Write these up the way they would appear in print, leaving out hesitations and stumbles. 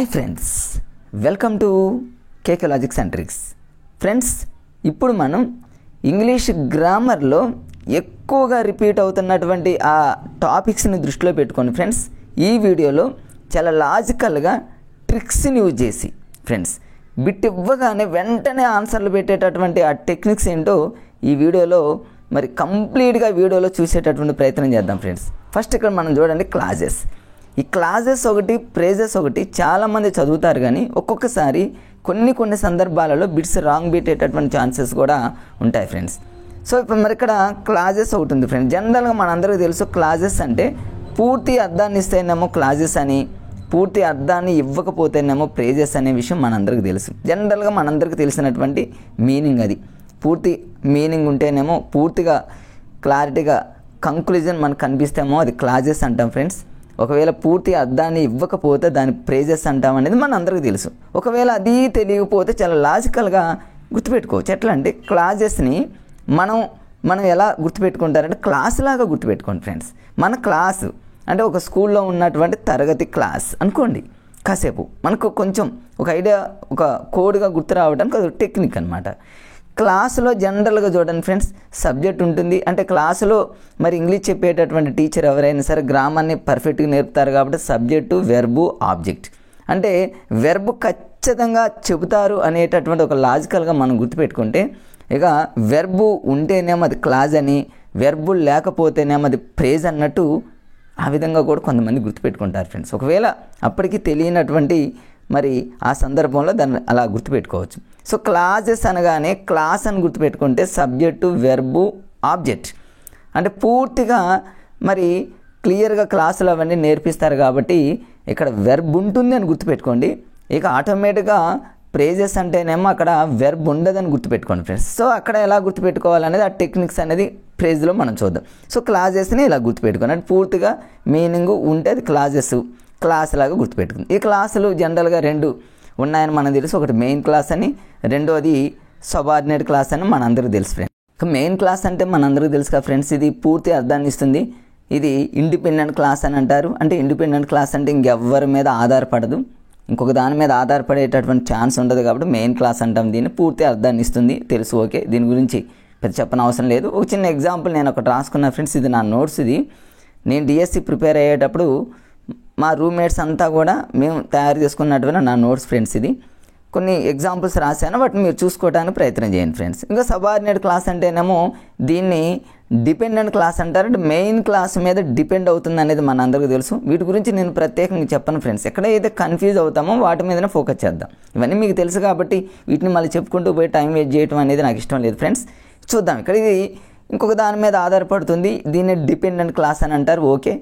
Hi friends, welcome to KK logics and tricks. Friends, ఇప్పుడు మనం English గ్రామర్లో ఎక్కువగా repeat అవుతున్నటువంటి ఆ టాపిక్స్ని దృష్టిలో పెట్టుకోండి ఫ్రెండ్స్. ఈ వీడియోలో చాలా లాజికల్గా ట్రిక్స్ని యూజ్ చేసి ఫ్రెండ్స్ బిట్ ఇవ్వగానే వెంటనే ఆన్సర్లు పెట్టేటటువంటి ఆ టెక్నిక్స్ ఏంటో ఈ వీడియోలో మరి కంప్లీట్గా వీడియోలో చూసేటటువంటి ప్రయత్నం చేద్దాం ఫ్రెండ్స్. ఫస్ట్ ఇక్కడ మనం చూడండి క్లాజెస్. ఈ క్లాజెస్ ఒకటి, ప్రేజెస్ ఒకటి చాలామంది చదువుతారు, కానీ ఒక్కొక్కసారి కొన్ని సందర్భాలలో బిట్స్ రాంగ్ పెట్టేటటువంటి ఛాన్సెస్ కూడా ఉంటాయి ఫ్రెండ్స్. సో ఇప్పుడు మరి ఇక్కడ క్లాజెస్ ఒకటి ఉంది ఫ్రెండ్స్. జనరల్గా మనందరికీ తెలుసు క్లాజెస్ అంటే పూర్తి అర్థాన్ని ఇస్తేనేమో క్లాజెస్ అని, పూర్తి అర్థాన్ని ఇవ్వకపోతేనేమో ప్రేజెస్ అనే విషయం మనందరికీ తెలుసు. జనరల్గా మనందరికీ తెలిసినటువంటి మీనింగ్ అది. పూర్తి మీనింగ్ ఉంటేనేమో, పూర్తిగా క్లారిటీగా కంక్లూజన్ మనకు కనిపిస్తేమో అది క్లాజెస్ అంటాం ఫ్రెండ్స్. ఒకవేళ పూర్తి అర్థాన్ని ఇవ్వకపోతే దాని ప్రేజెస్ అంటాం అనేది మన అందరికీ తెలుసు. ఒకవేళ అది తెలియకపోతే చాలా లాజికల్గా గుర్తుపెట్టుకోవచ్చు. ఎట్లా అంటే క్లాజెస్ని మనం ఎలా గుర్తుపెట్టుకుంటారంటే క్లాస్ లాగా గుర్తుపెట్టుకోండి ఫ్రెండ్స్. మన క్లాసు అంటే ఒక స్కూల్లో ఉన్నటువంటి తరగతి క్లాస్ అనుకోండి. కాసేపు మనకు కొంచెం ఒక ఐడియా, ఒక కోడ్గా గుర్తు రావడానికి అది టెక్నిక్ అనమాట. క్లాసులో జనరల్గా చూడండి ఫ్రెండ్స్, సబ్జెక్ట్ ఉంటుంది. అంటే క్లాసులో మరి ఇంగ్లీష్ చెప్పేటటువంటి టీచర్ ఎవరైనా సరే గ్రామాన్ని పర్ఫెక్ట్గా నేర్పుతారు కాబట్టి సబ్జెక్టు, వెర్బు, ఆబ్జెక్ట్. అంటే వెర్బు ఖచ్చితంగా చెబుతారు అనేటటువంటి ఒక లాజికల్గా మనం గుర్తుపెట్టుకుంటే, ఇక వెర్బు ఉంటేనేమో అది క్లాజ్ అని, వెర్బు లేకపోతేనేమో అది ప్రేజ్ అన్నట్టు ఆ విధంగా కూడా కొంతమంది గుర్తుపెట్టుకుంటారు ఫ్రెండ్స్. ఒకవేళ అప్పటికి తెలియనటువంటి మరి ఆ సందర్భంలో దాన్ని అలా గుర్తుపెట్టుకోవచ్చు. సో క్లాజెస్ అనగానే క్లాస్ అని గుర్తుపెట్టుకుంటే సబ్జెక్టు, వెర్బు, ఆబ్జెక్ట్. అంటే పూర్తిగా మరి క్లియర్గా క్లాసులు అవన్నీ నేర్పిస్తారు కాబట్టి ఇక్కడ వెర్బ్ ఉంటుంది అని గుర్తుపెట్టుకోండి. ఇక ఆటోమేటిక్గా ప్రేజెస్ అంటేనేమో అక్కడ వెర్బ్ ఉండదని గుర్తుపెట్టుకోండి ఫ్రెండ్స్. సో అక్కడ ఎలా గుర్తుపెట్టుకోవాలనేది ఆ టెక్నిక్స్ అనేది ప్రేజ్లో మనం చూద్దాం. సో క్లాజెస్ని ఇలా గుర్తుపెట్టుకోండి. అంటే పూర్తిగా మీనింగ్ ఉంటే అది క్లాజెస్, క్లాస్ లాగా గుర్తుపెట్టుకుంది. ఈ క్లాసులు జనరల్గా రెండు ఉన్నాయని మనకు తెలుసు. ఒకటి మెయిన్ క్లాస్ అని, రెండోది సబార్డినేట్ క్లాస్ అని మనందరికీ తెలుసు ఫ్రెండ్స్. ఇక మెయిన్ క్లాస్ అంటే మనందరికీ తెలుసు కదా ఫ్రెండ్స్, ఇది పూర్తి అర్థాన్ని ఇస్తుంది. ఇది ఇండిపెండెంట్ క్లాస్ అని అంటారు. అంటే ఇండిపెండెంట్ క్లాస్ అంటే ఇంకెవ్వరి మీద ఆధారపడదు, ఇంకొక దాని మీద ఆధారపడేటటువంటి ఛాన్స్ ఉండదు కాబట్టి మెయిన్ క్లాస్ అంటాం. దీన్ని పూర్తి అర్థాన్ని ఇస్తుంది, తెలుసు. ఓకే, దీని గురించి పెద్ద చెప్పని అవసరం లేదు. ఒక చిన్న ఎగ్జాంపుల్ నేను ఒకటి రాసుకున్నా ఫ్రెండ్స్. ఇది నా నోట్స్. ఇది నేను డిఎస్సి ప్రిపేర్ అయ్యేటప్పుడు మా రూమ్మేట్స్ అంతా కూడా మేము తయారు చేసుకున్నటువంటి నా నోట్స్ ఫ్రెండ్స్. ఇది కొన్ని ఎగ్జాంపుల్స్ రాశాను, వాటిని మీరు చూసుకోవడానికి ప్రయత్నం చేయండి ఫ్రెండ్స్. ఇంకా సబార్డినేట్ క్లాస్ అంటేనేమో దీన్ని డిపెండెంట్ క్లాస్ అంటారు. అంటే మెయిన్ క్లాస్ మీద డిపెండ్ అవుతుంది అనేది మన అందరికీ తెలుసు. వీటి గురించి నేను ప్రత్యేకంగా చెప్పను ఫ్రెండ్స్. ఎక్కడైతే కన్ఫ్యూజ్ అవుతామో వాటి మీదనే ఫోకస్ చేద్దాం. ఇవన్నీ మీకు తెలుసు కాబట్టి వీటిని మళ్ళీ చెప్పుకుంటూ పోయి టైం వేస్ట్ చేయడం అనేది నాకు ఇష్టం లేదు ఫ్రెండ్స్. చూద్దాం. ఇక్కడ ఇది ఇంకొక దాని మీద ఆధారపడుతుంది, దీన్ని డిపెండెంట్ క్లాస్ అని అంటారు. ఓకే,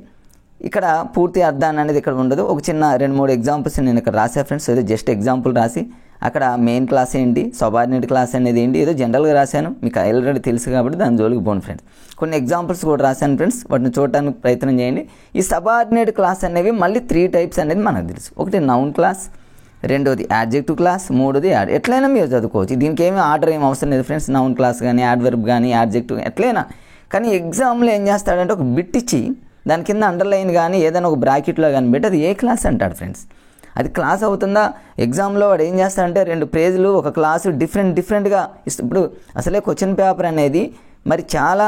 ఇక్కడ పూర్తి అర్థాన్ని అనేది ఇక్కడ ఉండదు. ఒక చిన్న 2-3 ఎగ్జాంపుల్స్ నేను ఇక్కడ రాసా ఫ్రెండ్స్. ఏదో జస్ట్ ఎగ్జాంపుల్ రాసి అక్కడ మెయిన్ క్లాస్ ఏంటి, సబార్డినేట్ క్లాస్ అనేది ఏంటి, ఏదో జనరల్గా రాశాను. మీకు ఆల్రెడీ తెలుసు కాబట్టి దాని జోలికి పోను ఫ్రెండ్స్. కొన్ని ఎగ్జాంపుల్స్ కూడా రాశాను ఫ్రెండ్స్, వాటిని చూడటానికి ప్రయత్నం చేయండి. ఈ సబార్డినేట్ క్లాస్ అనేవి మళ్ళీ 3 టైప్స్ అనేది మనకు తెలుసు. ఒకటి నౌన్ క్లాస్, రెండోది యాడ్జెక్టివ్ క్లాస్, మూడోది యాడ్. ఎట్లయినా మీరు చదువుకోవచ్చు, దీనికి ఏమీ ఆర్డర్ ఏమి అవసరం లేదు ఫ్రెండ్స్. నౌన్ క్లాస్ కానీ, యాడ్వర్బ్ కానీ, యాడ్జెక్టివ్ ఎట్లయినా. కానీ ఎగ్జామ్లో ఏం చేస్తాడంటే ఒక బిట్ ఇచ్చి దాని కింద అండర్లైన్ కానీ ఏదైనా ఒక బ్రాకెట్లో కానీ పెట్టి అది ఏ క్లాస్ అంటాడు ఫ్రెండ్స్. అది క్లాస్ అవుతుందా? ఎగ్జామ్లో వాడు ఏం చేస్తాడంటే 2 పేజీలు ఒక క్లాసు డిఫరెంట్గా ఇప్పుడు అసలే క్వశ్చన్ పేపర్ అనేది మరి చాలా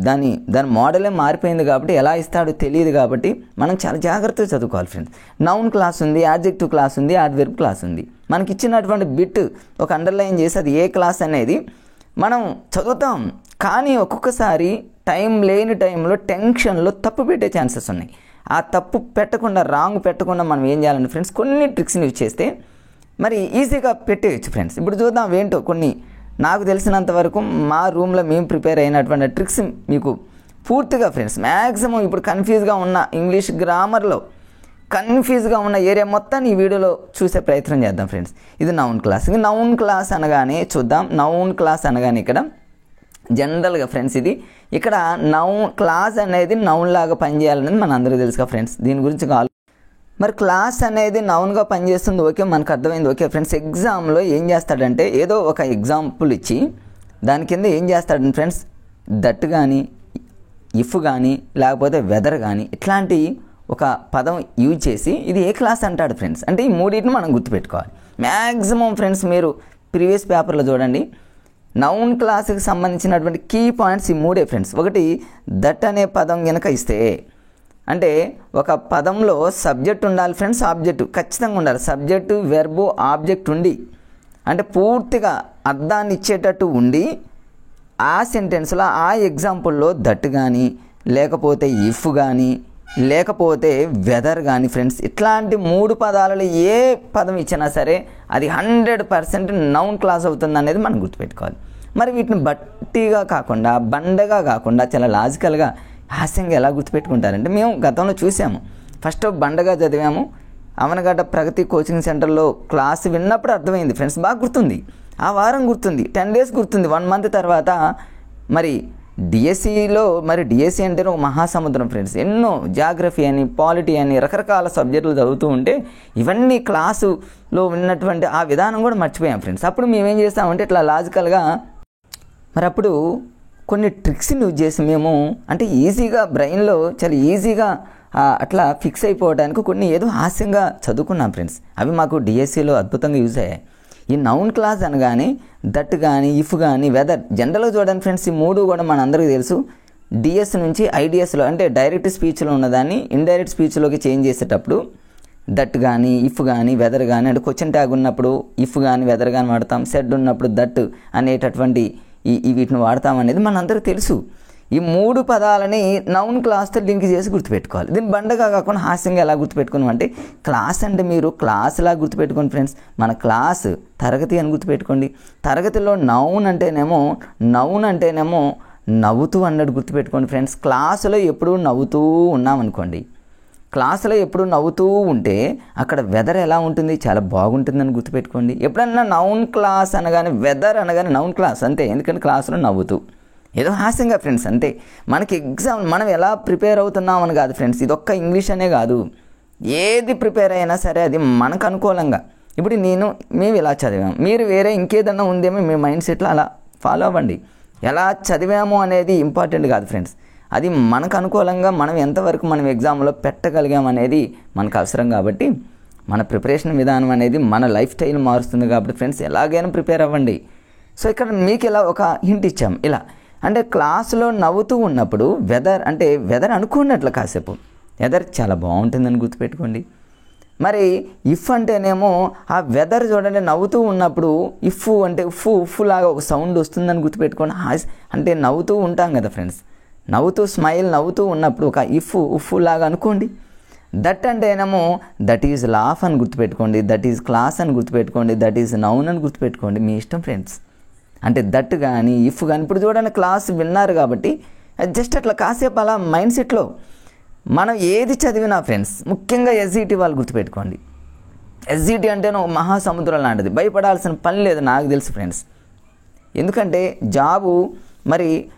దాని మోడలే మారిపోయింది కాబట్టి ఎలా ఇస్తాడో తెలియదు కాబట్టి మనం చాలా జాగ్రత్తగా చదువుకోవాలి ఫ్రెండ్స్. నౌన్ క్లాస్ ఉంది, యాడ్జెక్టివ్ క్లాస్ ఉంది, యాడ్వర్బ్ క్లాస్ ఉంది. మనకి ఇచ్చినటువంటి బిట్ ఒక అండర్లైన్ చేసి అది ఏ క్లాస్ అనేది మనం చదువుతాం. కానీ ఒక్కొక్కసారి టైం లేని టైంలో టెన్షన్లో తప్పు పెట్టే ఛాన్సెస్ ఉన్నాయి. ఆ తప్పు పెట్టకుండా, రాంగ్ పెట్టకుండా మనం ఏం చేయాలంటే ఫ్రెండ్స్ కొన్ని ట్రిక్స్ని యూజ్ చేస్తే మరి ఈజీగా పెట్టేయచ్చు ఫ్రెండ్స్. ఇప్పుడు చూద్దాం ఏంటో కొన్ని నాకు తెలిసినంత వరకు మా రూమ్లో మేము ప్రిపేర్ అయినటువంటి ట్రిక్స్ మీకు పూర్తిగా ఫ్రెండ్స్ మ్యాక్సిమం ఇప్పుడు కన్ఫ్యూజ్గా ఉన్న ఇంగ్లీష్ గ్రామర్లో కన్ఫ్యూజ్గా ఉన్న ఏరియా మొత్తాన్ని ఈ వీడియోలో చూసే ప్రయత్నం చేద్దాం ఫ్రెండ్స్. ఇది నౌన్ క్లాస్. ఇది నౌన్ క్లాస్ అనగానే చూద్దాం. నౌన్ క్లాస్ అనగానే ఇక్కడ జనరల్గా ఫ్రెండ్స్ ఇది ఇక్కడ నౌన్ క్లాస్ అనేది నౌన్ లాగా పనిచేయాలనేది మన అందరికీ తెలుసు కదా ఫ్రెండ్స్. దీని గురించి మరి క్లాస్ అనేది నౌన్గా పనిచేస్తుంది. ఓకే, మనకు అర్థమైంది. ఓకే ఫ్రెండ్స్, ఎగ్జామ్లో ఏం చేస్తాడంటే ఏదో ఒక ఎగ్జాంపుల్ ఇచ్చి దాని కింద ఏం చేస్తాడంటే ఫ్రెండ్స్ దట్ కానీ, ఇఫ్ కానీ, లేకపోతే వెదర్ కానీ ఇట్లాంటి ఒక పదం యూజ్ చేసి ఇది ఏ క్లాస్ అంటాడు ఫ్రెండ్స్. అంటే ఈ మూడింటిని మనం గుర్తుపెట్టుకోవాలి. మ్యాక్సిమం ఫ్రెండ్స్ మీరు ప్రీవియస్ పేపర్లో చూడండి, నౌన్ క్లాస్కి సంబంధించినటువంటి కీ పాయింట్స్ ఈ మూడే ఫ్రెండ్స్. ఒకటి దట్ అనే పదం కనుక ఇస్తే, అంటే ఒక పదంలో సబ్జెక్ట్ ఉండాలి ఫ్రెండ్స్, ఆబ్జెక్ట్ ఖచ్చితంగా ఉండాలి. సబ్జెక్టు, వెర్బు, ఆబ్జెక్ట్ ఉండి, అంటే పూర్తిగా అర్థాన్ని ఇచ్చేటట్టు ఉండి, ఆ సెంటెన్స్లో ఆ ఎగ్జాంపుల్లో దట్ కానీ, లేకపోతే ఇఫ్ కానీ, లేకపోతే వెదర్ కానీ ఫ్రెండ్స్, ఇట్లాంటి 3 పదాలలో ఏ పదం ఇచ్చినా సరే అది 100% నౌన్ క్లాస్ అవుతుంది అనేది మనం గుర్తుపెట్టుకోవాలి. మరి వీటిని బట్టిగా కాకుండా, బండగా కాకుండా చాలా లాజికల్గా హాస్యంగా ఎలా గుర్తుపెట్టుకుంటారంటే, మేము గతంలో చూసాము. ఫస్ట్ బండగా చదివాము, అవనగడ్డ ప్రగతి కోచింగ్ సెంటర్లో క్లాస్ విన్నప్పుడు అర్థమైంది ఫ్రెండ్స్, బాగా గుర్తుంది. ఆ వారం గుర్తుంది, 10 days గుర్తుంది. 1 month తర్వాత మరి డిఎస్సిలో, మరి డిఎస్సి అంటే ఒక మహాసముద్రం ఫ్రెండ్స్. ఎన్నో జాగ్రఫీ అని, పాలిటీ అని, రకరకాల సబ్జెక్టులు చదువుతూ ఉంటే ఇవన్నీ క్లాసులో విన్నటువంటి ఆ విధానం కూడా మర్చిపోయాం ఫ్రెండ్స్. అప్పుడు మేమేం చేస్తామంటే ఇట్లా లాజికల్గా, మరి అప్పుడు కొన్ని ట్రిక్స్ని యూజ్ చేసి మేము, అంటే ఈజీగా బ్రెయిన్లో చాలా ఈజీగా అట్లా ఫిక్స్ అయిపోవడానికి కొన్ని ఏదో హాస్యంగా చదువుకున్నాం ఫ్రెండ్స్. అవి మాకు డిఎస్సిలో అద్భుతంగా యూజ్ అయ్యాయి. ఈ నౌన్ క్లాస్ అనగానే దట్ కానీ, ఇఫ్ కానీ, వెదర్, జనరల్గా చూడండి ఫ్రెండ్స్, ఈ 3 కూడా మన అందరికీ తెలుసు. డిఎస్ నుంచి ఐడిఎస్లో, అంటే డైరెక్ట్ స్పీచ్లో ఉన్నదాన్ని ఇండైరెక్ట్ స్పీచ్లోకి చేంజ్ చేసేటప్పుడు దట్ కానీ, ఇఫ్ కానీ, వెదర్ కానీ, అంటే క్వశ్చన్ ట్యాగ్ ఉన్నప్పుడు ఇఫ్ కానీ, వెదర్ కానీ వాడతాం. సెడ్ ఉన్నప్పుడు దట్ అనేటటువంటి వీటిని వాడతాం అనేది మనందరికీ తెలుసు. ఈ 3 పదాలని నౌన్ క్లాస్తో లింక్ చేసి గుర్తుపెట్టుకోవాలి. దీన్ని బండగా కాకుండా హాస్యంగా ఎలా గుర్తుపెట్టుకున్నాం అంటే, క్లాస్ అంటే మీరు క్లాస్లా గుర్తుపెట్టుకోండి ఫ్రెండ్స్. మన క్లాస్ తరగతి అని గుర్తుపెట్టుకోండి. తరగతిలో నౌన్ అంటేనేమో నవ్వుతూ అన్నట్టు గుర్తుపెట్టుకోండి ఫ్రెండ్స్. క్లాసులో ఎప్పుడూ నవ్వుతూ ఉన్నామనుకోండి, క్లాసులో ఎప్పుడు నవ్వుతూ ఉంటే అక్కడ వెదర్ ఎలా ఉంటుంది, చాలా బాగుంటుందని గుర్తుపెట్టుకోండి. ఎప్పుడన్నా నౌన్ క్లాస్ అనగానే, వెదర్ అనగానే నౌన్ క్లాస్ అంతే, ఎందుకంటే క్లాసులో నవ్వుతూ ఏదో హాస్యంగా ఫ్రెండ్స్ అంతే. మనకి ఎగ్జామ్ మనం ఎలా ప్రిపేర్ అవుతున్నామని కాదు ఫ్రెండ్స్, ఇదొక్క ఇంగ్లీష్ అనే కాదు, ఏది ప్రిపేర్ అయినా సరే అది మనకు అనుకూలంగా. ఇప్పుడు మేము ఇలా చదివాము, మీరు వేరే ఇంకేదన్నా ఉందేమో మీ మైండ్ సెట్లో అలా ఫాలో అవ్వండి. ఎలా చదివాము అనేది ఇంపార్టెంట్ కాదు ఫ్రెండ్స్, అది మనకు అనుకూలంగా మనం ఎంతవరకు మనం ఎగ్జామ్లో పెట్టగలిగామనేది మనకు అవసరం. కాబట్టి మన ప్రిపరేషన్ విధానం అనేది మన లైఫ్ స్టైల్ మారుస్తుంది. కాబట్టి ఫ్రెండ్స్ ఎలాగైనా ప్రిపేర్ అవ్వండి. సో ఇక్కడ మీకు ఇలా ఒక హింట్ ఇచ్చాం. ఇలా అంటే క్లాసులో నవ్వుతూ ఉన్నప్పుడు వెదర్ అంటే వెదర్ అనుకోండి, అట్లా కాసేపు వెదర్ చాలా బాగుంటుందని గుర్తుపెట్టుకోండి. మరి ఇఫ్ అంటేనేమో ఆ వెదర్ చూడండి, నవ్వుతూ ఉన్నప్పుడు ఇఫ్ అంటే ఉఫ్ లాగా ఒక సౌండ్ వస్తుందని గుర్తుపెట్టుకోండి. అంటే నవ్వుతూ ఉంటాం కదా ఫ్రెండ్స్, నవ్వుతూ స్మైల్ నవ్వుతూ ఉన్నప్పుడు ఒక ఉఫ్ లాగా అనుకోండి. దట్ అంటేనేమో దట్ ఈజ్ లాఫ్ అని గుర్తుపెట్టుకోండి, దట్ ఈజ్ క్లాస్ అని గుర్తుపెట్టుకోండి, దట్ ఈజ్ నౌన్ అని గుర్తుపెట్టుకోండి, మీ ఇష్టం ఫ్రెండ్స్. అంటే దట్ కానీ, ఇఫ్ కానీ, ఇప్పుడు చూడండి క్లాస్ విన్నారు కాబట్టి జస్ట్ అట్లా కాసేపు అలా మైండ్ సెట్లో మనం ఏది చదివినా ఫ్రెండ్స్, ముఖ్యంగా ఎస్జిటి వాళ్ళు గుర్తుపెట్టుకోండి. ఎస్జిటి అంటే ఒక మహాసముద్రం లాంటిది, భయపడాల్సిన పని లేదు నాకు తెలుసు ఫ్రెండ్స్. ఎందుకంటే జాబు మరి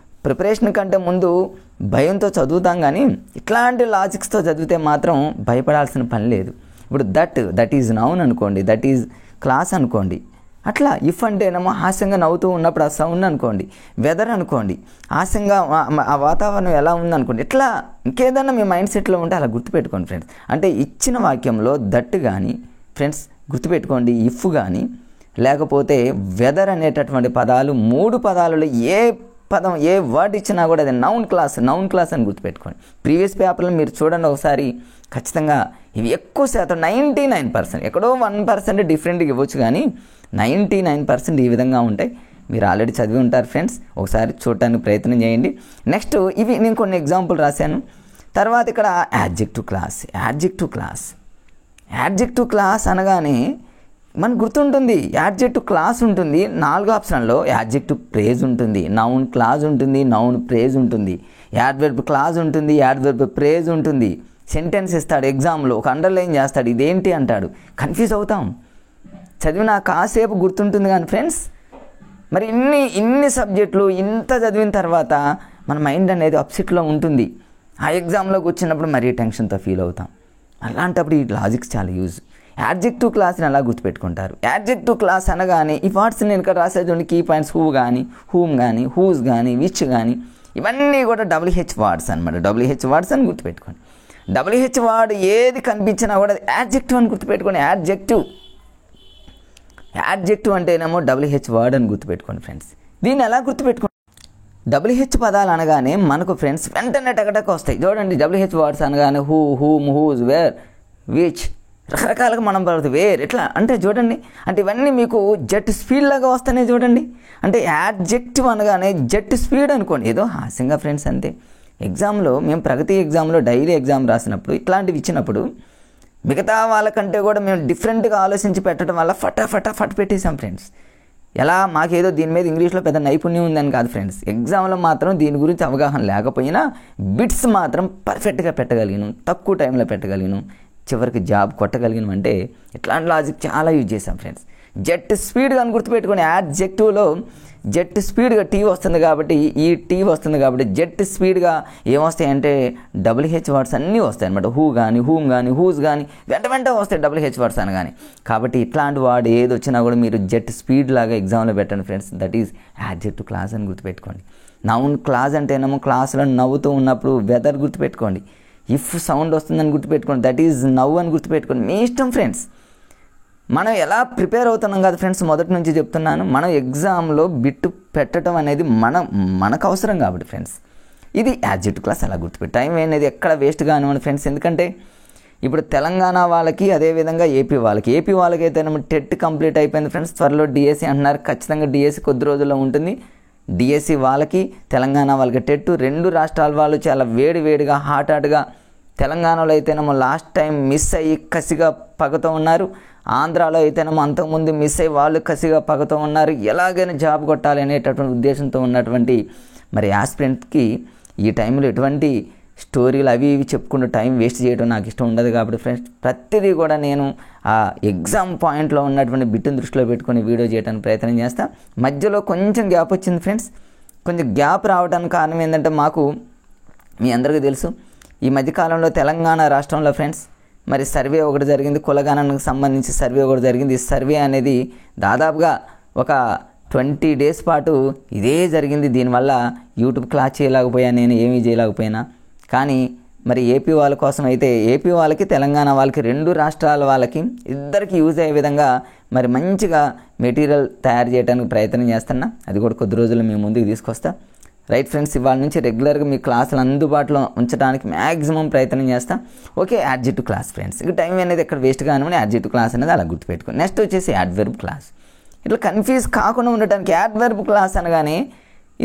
ప్రిపరేషన్ కంటే ముందు భయంతో చదువుతాం, కానీ ఇట్లాంటి లాజిక్స్తో చదివితే మాత్రం భయపడాల్సిన పని లేదు. ఇప్పుడు దట్ ఈజ్ నౌన్ అనుకోండి, దట్ ఈజ్ క్లాస్ అనుకోండి. అట్లా ఇఫ్ అంటేనేమో హాస్యంగా నవ్వుతూ ఉన్నప్పుడు ఆ సౌండ్ అనుకోండి, వెదర్ అనుకోండి, హాస్యంగా ఆ వాతావరణం ఎలా ఉందనుకోండి. ఇట్లా ఇంకేదన్నా మీ మైండ్ సెట్లో ఉంటే అలా గుర్తుపెట్టుకోండి ఫ్రెండ్స్. అంటే ఇచ్చిన వాక్యంలో దట్ కానీ ఫ్రెండ్స్ గుర్తుపెట్టుకోండి, ఇఫ్ కానీ, లేకపోతే వెదర్ అనేటటువంటి పదాలు 3 పదాలలో ఏ పదం ఏ వర్డ్ ఇచ్చినా కూడా అది నౌన్ క్లాస్ అని గుర్తుపెట్టుకోండి. ప్రీవియస్ పేపర్లో మీరు చూడండి ఒకసారి, ఖచ్చితంగా ఇవి ఎక్కువ శాతం 99%, ఎక్కడో 1% డిఫరెంట్గా ఇవ్వచ్చు, కానీ 99% ఈ విధంగా ఉంటాయి. మీరు ఆల్రెడీ చదివి ఉంటారు ఫ్రెండ్స్, ఒకసారి చూడటానికి ప్రయత్నం చేయండి. నెక్స్ట్ ఇవి నేను కొన్ని ఎగ్జాంపుల్ రాశాను. తర్వాత ఇక్కడ యాడ్జెక్టివ్ క్లాస్ అనగానే మనకు గుర్తుంటుంది, యాడ్జెక్టివ్ క్లాస్ ఉంటుంది. 4 ఆప్షన్లో యాడ్జెక్టివ్ ప్రేజ్ ఉంటుంది, నౌన్ క్లాజ్ ఉంటుంది, నౌన్ ప్రేజ్ ఉంటుంది, యాడ్వర్బ్ క్లాజ్ ఉంటుంది, యాడ్వర్బ్ ప్రేజ్ ఉంటుంది. సెంటెన్స్ ఇస్తాడు ఎగ్జామ్లో, ఒక అండర్లైన్ చేస్తాడు, ఇదేంటి అంటాడు, కన్ఫ్యూజ్ అవుతాం. చదివిన కాసేపు గుర్తుంటుంది కానీ ఫ్రెండ్స్, మరి ఇన్ని సబ్జెక్టులు ఇంత చదివిన తర్వాత మన మైండ్ అనేది అప్సెట్లో ఉంటుంది. ఆ ఎగ్జామ్లోకి వచ్చినప్పుడు మరీ టెన్షన్తో ఫీల్ అవుతాం. అలాంటప్పుడు ఈ లాజిక్స్ చాలా యూజ్. యాడ్జెక్టివ్ క్లాస్ని అలా గుర్తుపెట్టుకుంటారు. యాడ్జెక్టివ్ క్లాస్ అనగానే ఈ వర్డ్స్ నేను ఇక్కడ రాసేటువంటి కీ పాయింట్స్ హూ కానీ, హూమ్ కానీ, హూస్ కానీ, విచ్ కానీ, ఇవన్నీ కూడా WH వర్డ్స్ అనమాట. WH వర్డ్స్ అని గుర్తుపెట్టుకోండి. WH వర్డ్ ఏది కనిపించినా కూడా అది యాడ్జెక్టివ్ అని గుర్తుపెట్టుకోండి. యాడ్జెక్టివ్ అంటేనేమో WH వర్డ్ అని గుర్తుపెట్టుకోండి ఫ్రెండ్స్. దీన్ని ఎలా గుర్తుపెట్టుకోండి? WH పదాలు అనగానే మనకు ఫ్రెండ్స్ వెంటనే టకటక వస్తాయి. చూడండి, WH వర్డ్స్ అనగానే who, whom, whose, where, which, రకరకాలుగా మనం పడుతుంది. వేర్ ఎట్లా అంటే చూడండి, అంటే ఇవన్నీ మీకు జెట్ స్పీడ్ లాగా వస్తున్నాయి చూడండి. అంటే యాడ్జెక్టివ్ అనగానే జెట్ స్పీడ్ అనుకోండి, ఏదో హాస్యంగా ఫ్రెండ్స్ అంతే. ఎగ్జామ్లో మేము ప్రగతి ఎగ్జామ్లో డైలీ ఎగ్జామ్ రాసినప్పుడు ఇట్లాంటివి ఇచ్చినప్పుడు మిగతా వాళ్ళకంటే కూడా మేము డిఫరెంట్గా ఆలోచించి పెట్టడం వల్ల ఫట్ పెట్టేసాం ఫ్రెండ్స్. ఎలా మాకేదో దీని మీద ఇంగ్లీష్లో పెద్ద నైపుణ్యం ఉందని కాదు ఫ్రెండ్స్, ఎగ్జామ్లో మాత్రం దీని గురించి అవగాహన లేకపోయినా బిట్స్ మాత్రం పర్ఫెక్ట్గా పెట్టగలిగాను, తక్కువ టైంలో పెట్టగలిగాను, చివరికి జాబ్ కొట్టగలిగినాం. అంటే ఇట్లాంటి లాజిక్ చాలా యూజ్ చేశాం ఫ్రెండ్స్. జెట్ స్పీడ్గా అని గుర్తుపెట్టుకుని యాడ్జెక్టివ్లో జెట్ స్పీడ్గా టీ వస్తుంది కాబట్టి, ఈ టీ వస్తుంది కాబట్టి జెట్ స్పీడ్గా ఏమొస్తాయంటే WH వర్డ్స్ అన్నీ వస్తాయి అనమాట. హూ కానీ, హూమ్ కానీ, హూజ్ కానీ వెంట వస్తాయి WH వర్డ్స్ అనగానే. కాబట్టి ఇట్లాంటి వర్డ్ ఏది వచ్చినా కూడా మీరు జెట్ స్పీడ్ లాగా ఎగ్జామ్లో పెట్టండి friends. That is adjective class అని గుర్తుపెట్టుకోండి. నౌన్ క్లాస్ అంటేనేమో క్లాస్లో నవ్వుతూ ఉన్నప్పుడు వెదర్ గుర్తుపెట్టుకోండి. ఇఫ్ సౌండ్ వస్తుందని గుర్తుపెట్టుకోండి, దట్ ఈజ్ నవ్వు అని గుర్తుపెట్టుకోండి. మీ ఇష్టం ఫ్రెండ్స్. మనం ఎలా ప్రిపేర్ అవుతున్నాం కదా ఫ్రెండ్స్, మొదటి నుంచి చెప్తున్నాను. మనం ఎగ్జామ్లో బిట్టు పెట్టడం అనేది మనకు అవసరం కాబట్టి ఫ్రెండ్స్. ఇది యాడ్జెక్టివ్ క్లాస్ అలా గుర్తుపెట్టి టైం అనేది ఎక్కడ వేస్ట్ కానివ్వండి ఫ్రెండ్స్. ఎందుకంటే ఇప్పుడు తెలంగాణ వాళ్ళకి అదేవిధంగా ఏపీ వాళ్ళకి అయితే టెట్ కంప్లీట్ అయిపోయింది ఫ్రెండ్స్. త్వరలో డిఎస్సి అంటున్నారు. ఖచ్చితంగా డిఎస్సి కొద్ది రోజుల్లో ఉంటుంది. డిఎస్సి వాళ్ళకి, తెలంగాణ వాళ్ళకి టెట్. రెండు రాష్ట్రాల వాళ్ళు చాలా వేడిగా హాట్గా, తెలంగాణలో అయితేనేమో లాస్ట్ టైం మిస్ అయ్యి కసిగా పగతో ఉన్నారు. ఆంధ్రాలో అయితేనేమో అంతకుముందు మిస్ అయ్యి వాళ్ళు కసిగా పగతో ఉన్నారు. ఎలాగైనా జాబ్ కొట్టాలి అనేటటువంటి ఉద్దేశంతో ఉన్నటువంటి మరి యాస్పిరెంట్కి ఈ టైంలో ఎటువంటి స్టోరీలు అవి ఇవి చెప్పుకుంటూ టైం వేస్ట్ చేయడం నాకు ఇష్టం ఉండదు. కాబట్టి ఫ్రెండ్స్ ప్రతిదీ కూడా నేను ఆ ఎగ్జామ్ పాయింట్లో ఉన్నటువంటి బిట్టును దృష్టిలో పెట్టుకొని వీడియో చేయడానికి ప్రయత్నం చేస్తాను. మధ్యలో కొంచెం గ్యాప్ వచ్చింది ఫ్రెండ్స్. కొంచెం గ్యాప్ రావడానికి కారణం ఏంటంటే మాకు మీ అందరికీ తెలుసు, ఈ మధ్యకాలంలో తెలంగాణ రాష్ట్రంలో ఫ్రెండ్స్ మరి సర్వే ఒకటి జరిగింది, కులగణనకు సంబంధించి సర్వే ఒకటి జరిగింది. ఈ సర్వే అనేది దాదాపుగా ఒక 20 days పాటు ఇదే జరిగింది. దీనివల్ల యూట్యూబ్ క్లాస్ చేయలేకపోయాను, నేను ఏమీ చేయలేకపోయినా. కానీ మరి ఏపీ వాళ్ళ కోసం అయితే ఏపీ వాళ్ళకి, తెలంగాణ వాళ్ళకి, రెండు రాష్ట్రాల వాళ్ళకి ఇద్దరికి యూజ్ అయ్యే విధంగా మరి మంచిగా మెటీరియల్ తయారు చేయడానికి ప్రయత్నం చేస్తున్నా. అది కూడా కొద్ది రోజుల్లో మీ ముందుకు తీసుకొస్తా. రైట్ ఫ్రెండ్స్, ఇవాళ నుంచి రెగ్యులర్గా మీ క్లాసులు అందుబాటులో ఉంచడానికి మ్యాక్సిమం ప్రయత్నం చేస్తాం. Okay, adjective class friends. ఇక టైం అనేది ఎక్కడ వేస్ట్ కానివ్వండి, యాడ్జెక్టివ్ క్లాస్ అనేది అలా గుర్తుపెట్టుకోండి. నెక్స్ట్ వచ్చేసి యాడ్వర్బ్ క్లాస్. ఇట్లా కన్ఫ్యూజ్ కాకుండా ఉండటానికి యాడ్వర్బ్ క్లాస్ అనగానే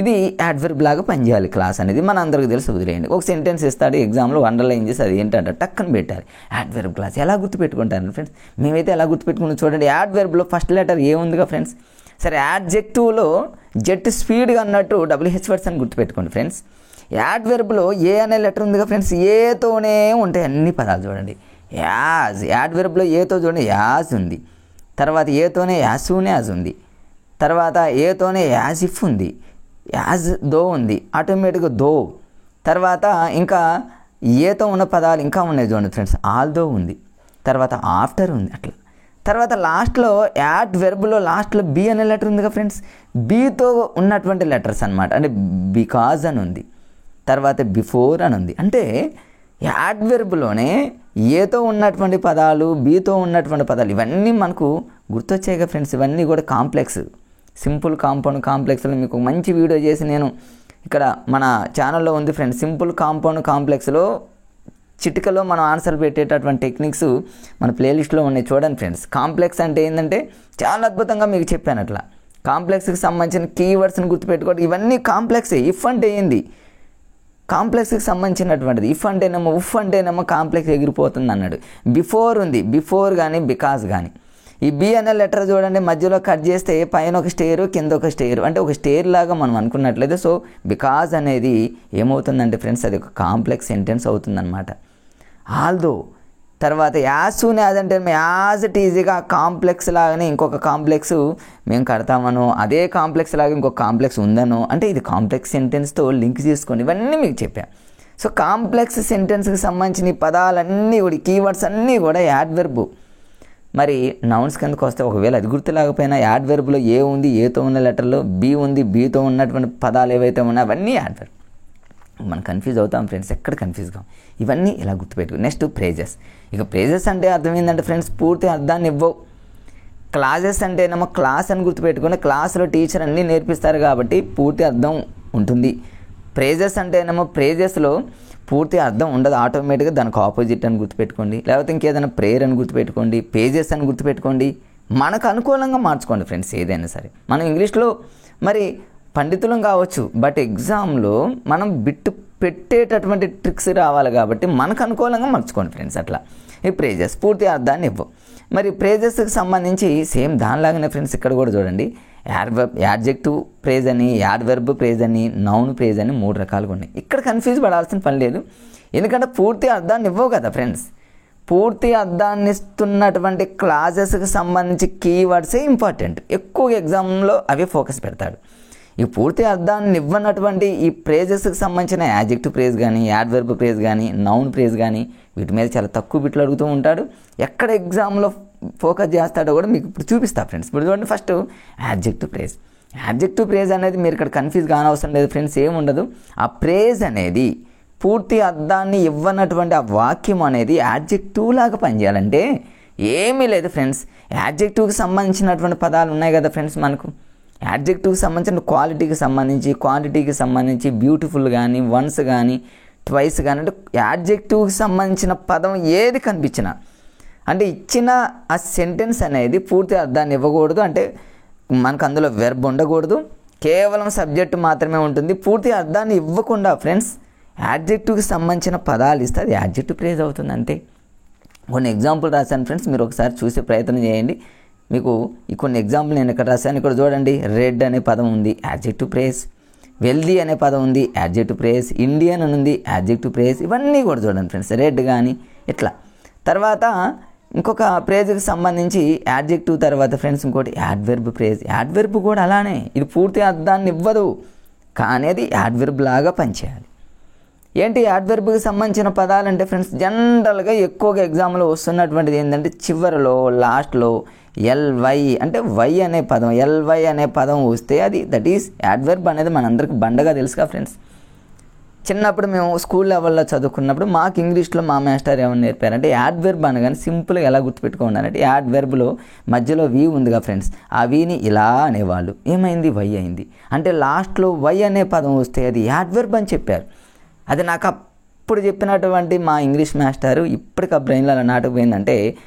ఇది యాడ్వర్బ్ లాగా పనిచేయాలి క్లాస్ అనేది మన అందరికీ తెలుసు. వదిలేయండి, ఒక సెంటెన్స్ ఇస్తాడు ఎగ్జామ్లో, అండర్లైన్ చేసి అది ఏంటంటే టక్కన పెట్టాలి. యాడ్వర్బ్ క్లాస్ ఎలా గుర్తుపెట్టుకుంటారు ఫ్రెండ్స్? మేమైతే ఎలా గుర్తుపెట్టుకుంటాం చూడండి. యాడ్వర్బ్లో ఫస్ట్ లెటర్ ఏ ఉందిగా ఫ్రెండ్స్. సరే, యాడ్జెక్టివ్లో జెట్ స్పీడ్గా అన్నట్టు WH వర్డ్స్ అని గుర్తుపెట్టుకోండి ఫ్రెండ్స్. యాడ్వర్బ్లో ఏ అనే లెటర్ ఉందిగా ఫ్రెండ్స్. ఏతోనే ఉంటాయి అన్ని పదాలు చూడండి. యాడ్వర్బ్లో ఏతో చూడండి, యాజ్ ఉంది. తర్వాత ఏతోనే యాజ్ ఉంది. తర్వాత ఏతోనే యాజ్ ఇఫ్ ఉంది. యాజ్ దో ఉంది, ఆటోమేటిక్గా దో. తర్వాత ఇంకా ఏతో ఉన్న పదాలు ఇంకా ఉన్నాయి చూడండి ఫ్రెండ్స్. ఆల్దో ఉంది, తర్వాత ఆఫ్టర్ ఉంది. అట్లా తర్వాత లాస్ట్లో యాడ్వర్బ్లో లాస్ట్లో బి అనే లెటర్ ఉందిగా ఫ్రెండ్స్. బీతో ఉన్నటువంటి లెటర్స్ అనమాట. అంటే బికాజ్ అని ఉంది, తర్వాత బిఫోర్ అని ఉంది. అంటే యాడ్వర్బ్లోనే ఏతో ఉన్నటువంటి పదాలు, బీతో ఉన్నటువంటి పదాలు ఇవన్నీ మనకు గుర్తొచ్చాయిగా ఫ్రెండ్స్. ఇవన్నీ కూడా కాంప్లెక్స్, సింపుల్ కాంపౌండ్ కాంప్లెక్స్లో మీకు మంచి వీడియో చేసి నేను ఇక్కడ మన ఛానల్లో ఉంది ఫ్రెండ్స్. సింపుల్ కాంపౌండ్ కాంప్లెక్స్లో చిటికలో మనం ఆన్సర్ పెట్టేటటువంటి టెక్నిక్స్ మన ప్లేలిస్ట్లో ఉన్నాయి, చూడండి ఫ్రెండ్స్. కాంప్లెక్స్ అంటే ఏంటంటే చాలా అద్భుతంగా మీకు చెప్పాను. అట్లా కాంప్లెక్స్కి సంబంధించిన కీవర్డ్స్ని గుర్తుపెట్టుకోవడం ఇవన్నీ కాంప్లెక్సే. ఇఫ్ అంటే ఏంది? కాంప్లెక్స్కి సంబంధించినటువంటిది. ఇఫ్ అంటేనేమో ఉఫ్ అంటేనేమో కాంప్లెక్స్ ఎగిరిపోతుంది అన్నాడు. బిఫోర్ ఉంది, బిఫోర్ కానీ బికాజ్ కానీ. ఈ బి అనే లెటర్ చూడండి, మధ్యలో కట్ చేస్తే పైన ఒక స్టేరు, కింద ఒక స్టేరు, అంటే ఒక స్టేర్ లాగా మనం అనుకున్నట్లయితే సో బికాజ్ అనేది ఏమవుతుందంటే ఫ్రెండ్స్ అది ఒక కాంప్లెక్స్ సెంటెన్స్ అవుతుందన్నమాట. ఆల్దో తర్వాత యాజ్ సూన్ యాజ్ అంటే యాజ్ ఇట్ ఈజీగా కాంప్లెక్స్ లాగానే ఇంకొక కాంప్లెక్స్ మేము కడతామనో, అదే కాంప్లెక్స్ లాగా ఇంకొక కాంప్లెక్స్ ఉందనో, అంటే ఇది కాంప్లెక్స్ సెంటెన్స్తో లింక్ చేసుకోండి. ఇవన్నీ మీకు చెప్పాను. సో కాంప్లెక్స్ సెంటెన్స్కి సంబంధించిన పదాలన్నీ కూడా, కీవర్డ్స్ అన్నీ కూడా యాడ్వర్బ్. మరి నౌన్స్ కిందకు వస్తే ఒకవేళ అది గుర్తులేకపోయినా యాడ్వర్బ్లో ఏ ఉంది, ఏతో ఉన్న లెటర్లో బి ఉంది, బీతో ఉన్నటువంటి పదాలు ఏవైతే ఉన్నాయో అవన్నీ యాడ్వర్బ్. మనం కన్ఫ్యూజ్ అవుతాం ఫ్రెండ్స్, ఎక్కడ కన్ఫ్యూజ్ కాం. ఇవన్నీ ఇలా గుర్తుపెట్టుకో. Next praises. ఇక ప్రేజెస్ అంటే అర్థం ఏంటంటే ఫ్రెండ్స్, పూర్తి అర్థాన్ని ఇవ్వవు. క్లాసెస్ అంటేనేమో క్లాస్ అని గుర్తుపెట్టుకుని, క్లాస్లో టీచర్ అన్నీ నేర్పిస్తారు కాబట్టి పూర్తి అర్థం ఉంటుంది. ప్రేజెస్ అంటేనేమో ప్రేజెస్లో పూర్తి అర్థం ఉండదు, ఆటోమేటిక్గా దానికి ఆపోజిట్ అని గుర్తుపెట్టుకోండి. లేకపోతే ఇంకేదైనా ప్రేయర్ అని గుర్తుపెట్టుకోండి, పేజెస్ అని గుర్తుపెట్టుకోండి. మనకు అనుకూలంగా మార్చుకోండి ఫ్రెండ్స్ ఏదైనా సరే. మనం ఇంగ్లీష్లో మరి పండితులం కావచ్చు, బట్ ఎగ్జామ్లో మనం బిట్టు పెట్టేటటువంటి ట్రిక్స్ రావాలి కాబట్టి మనకు అనుకూలంగా మార్చుకోండి ఫ్రెండ్స్. అట్లా ఈ ప్రేజెస్ పూర్తి అర్థాన్ని ఇవ్వవు. మరి ప్రేజెస్కి సంబంధించి సేమ్ దానిలాగానే ఫ్రెండ్స్ ఇక్కడ కూడా చూడండి, యాడ్జెక్టివ్ ప్రేజ్ అని, యాడ్వర్బ్ ప్రేజ్ అని, నౌన్ ప్రేజ్ అని 3 రకాలుగా ఉన్నాయి. ఇక్కడ కన్ఫ్యూజ్ పడాల్సిన పని లేదు, ఎందుకంటే పూర్తి అర్థాన్ని ఇవ్వవు కదా ఫ్రెండ్స్. పూర్తి అర్థాన్ని ఇస్తున్నటువంటి క్లాసెస్కి సంబంధించి కీవర్డ్సే ఇంపార్టెంట్, ఎక్కువ ఎగ్జామ్లో అవే ఫోకస్ పెడతాడు. ఈ పూర్తి అర్థాన్ని ఇవ్వనటువంటి ఈ ప్రేజెస్కి సంబంధించిన యాడ్జెక్టివ్ ప్రేజ్ కానీ, యాడ్వర్బ్ ప్రేజ్ కానీ, నౌన్ ప్రేజ్ కానీ వీటి మీద చాలా తక్కువ బిట్లు అడుగుతూ ఉంటాడు. ఎక్కడ ఎగ్జామ్లో ఫోకస్ చేస్తాడో కూడా మీకు ఇప్పుడు చూపిస్తా ఫ్రెండ్స్. ఇప్పుడు చూడండి, first adjective praise. Adjective praise అనేది మీరు ఇక్కడ కన్ఫ్యూజ్ కానవసరం లేదు ఫ్రెండ్స్, ఏముండదు. ఆ ప్రేజ్ అనేది పూర్తి అర్థాన్ని ఇవ్వనటువంటి ఆ వాక్యం అనేది యాడ్జెక్టివ్ లాగా పనిచేయాలంటే ఏమీ లేదు ఫ్రెండ్స్. యాడ్జెక్టివ్కి సంబంధించినటువంటి పదాలు ఉన్నాయి కదా ఫ్రెండ్స్ మనకు. యాడ్జెక్టివ్కి సంబంధించిన క్వాలిటీకి సంబంధించి, క్వాంటిటీకి సంబంధించి, బ్యూటిఫుల్ కానీ, వన్స్ కానీ, ట్వైస్ కానీ, అంటే యాడ్జెక్టివ్కి సంబంధించిన పదం ఏది కనిపించినా, అంటే ఇచ్చిన ఆ సెంటెన్స్ అనేది పూర్తి అర్థాన్ని ఇవ్వకూడదు. అంటే మనకు అందులో వెర్బ్ ఉండకూడదు, కేవలం సబ్జెక్టు మాత్రమే ఉంటుంది. పూర్తి అర్థాన్ని ఇవ్వకుండా ఫ్రెండ్స్ యాడ్జెక్టివ్కి సంబంధించిన పదాలు ఇస్తే అది యాడ్జెక్టివ్ ప్రేజ్ అవుతుంది అంతే. కొన్ని ఎగ్జాంపుల్ రాశాను ఫ్రెండ్స్, మీరు ఒకసారి చూసే ప్రయత్నం చేయండి. మీకు ఈ కొన్ని ఎగ్జాంపుల్ నేను ఇక్కడ రాశాను. ఇక్కడ చూడండి, రెడ్ అనే పదం ఉంది, యాడ్జెక్టివ్ ప్రేజ్. వెల్దీ అనే పదం ఉంది, యాడ్జెక్టివ్ ప్రేజ్. ఇండియన్ అని ఉంది, యాడ్జెక్టివ్ ప్రేజ్. ఇవన్నీ కూడా చూడండి ఫ్రెండ్స్, రెడ్ కానీ ఇట్లా. తర్వాత ఇంకొక ప్రేజ్కి సంబంధించి యాడ్జెక్టివ్ తర్వాత ఫ్రెండ్స్ ఇంకోటి యాడ్వర్బ్ ప్రేజ్. యాడ్వర్బ్ కూడా అలానే, ఇది పూర్తి అర్థాన్ని ఇవ్వదు కానీ అది యాడ్వర్బ్ లాగా పనిచేయాలి. ఏంటి యాడ్వర్బ్కి సంబంధించిన పదాలు అంటే ఫ్రెండ్స్, జనరల్గా ఎక్కువగా ఎగ్జామ్లో వస్తున్నటువంటిది ఏంటంటే చివరిలో లాస్ట్లో ఎల్వై అంటే వై అనే పదం, ఎల్వై అనే పదం వస్తే అది దట్ ఈస్ యాడ్వర్బ్ అనేది మనందరికి బండగా తెలుసుగా ఫ్రెండ్స్. చిన్నప్పుడు మేము స్కూల్ లెవెల్లో చదువుకున్నప్పుడు మాకు ఇంగ్లీష్లో మా మాస్టర్ ఏమని నేర్పారంటే, యాడ్వర్బ్ అనగానే సింపుల్గా ఎలా గుర్తుపెట్టుకోండి, యాడ్వర్బ్లో మధ్యలో వి ఉందిగా ఫ్రెండ్స్, ఆ వీని ఇలా అనేవాళ్ళు. ఏమైంది, వై అయింది. అంటే లాస్ట్లో వై అనే పదం వస్తే అది యాడ్వర్బ్ అని చెప్పారు. అది నాకు అప్పుడు చెప్పినటువంటి మా ఇంగ్లీష్ మాస్టారు ఇప్పటికి ఆ బ్రెయిన్లో అలా నాటుకుపోయిందంటే,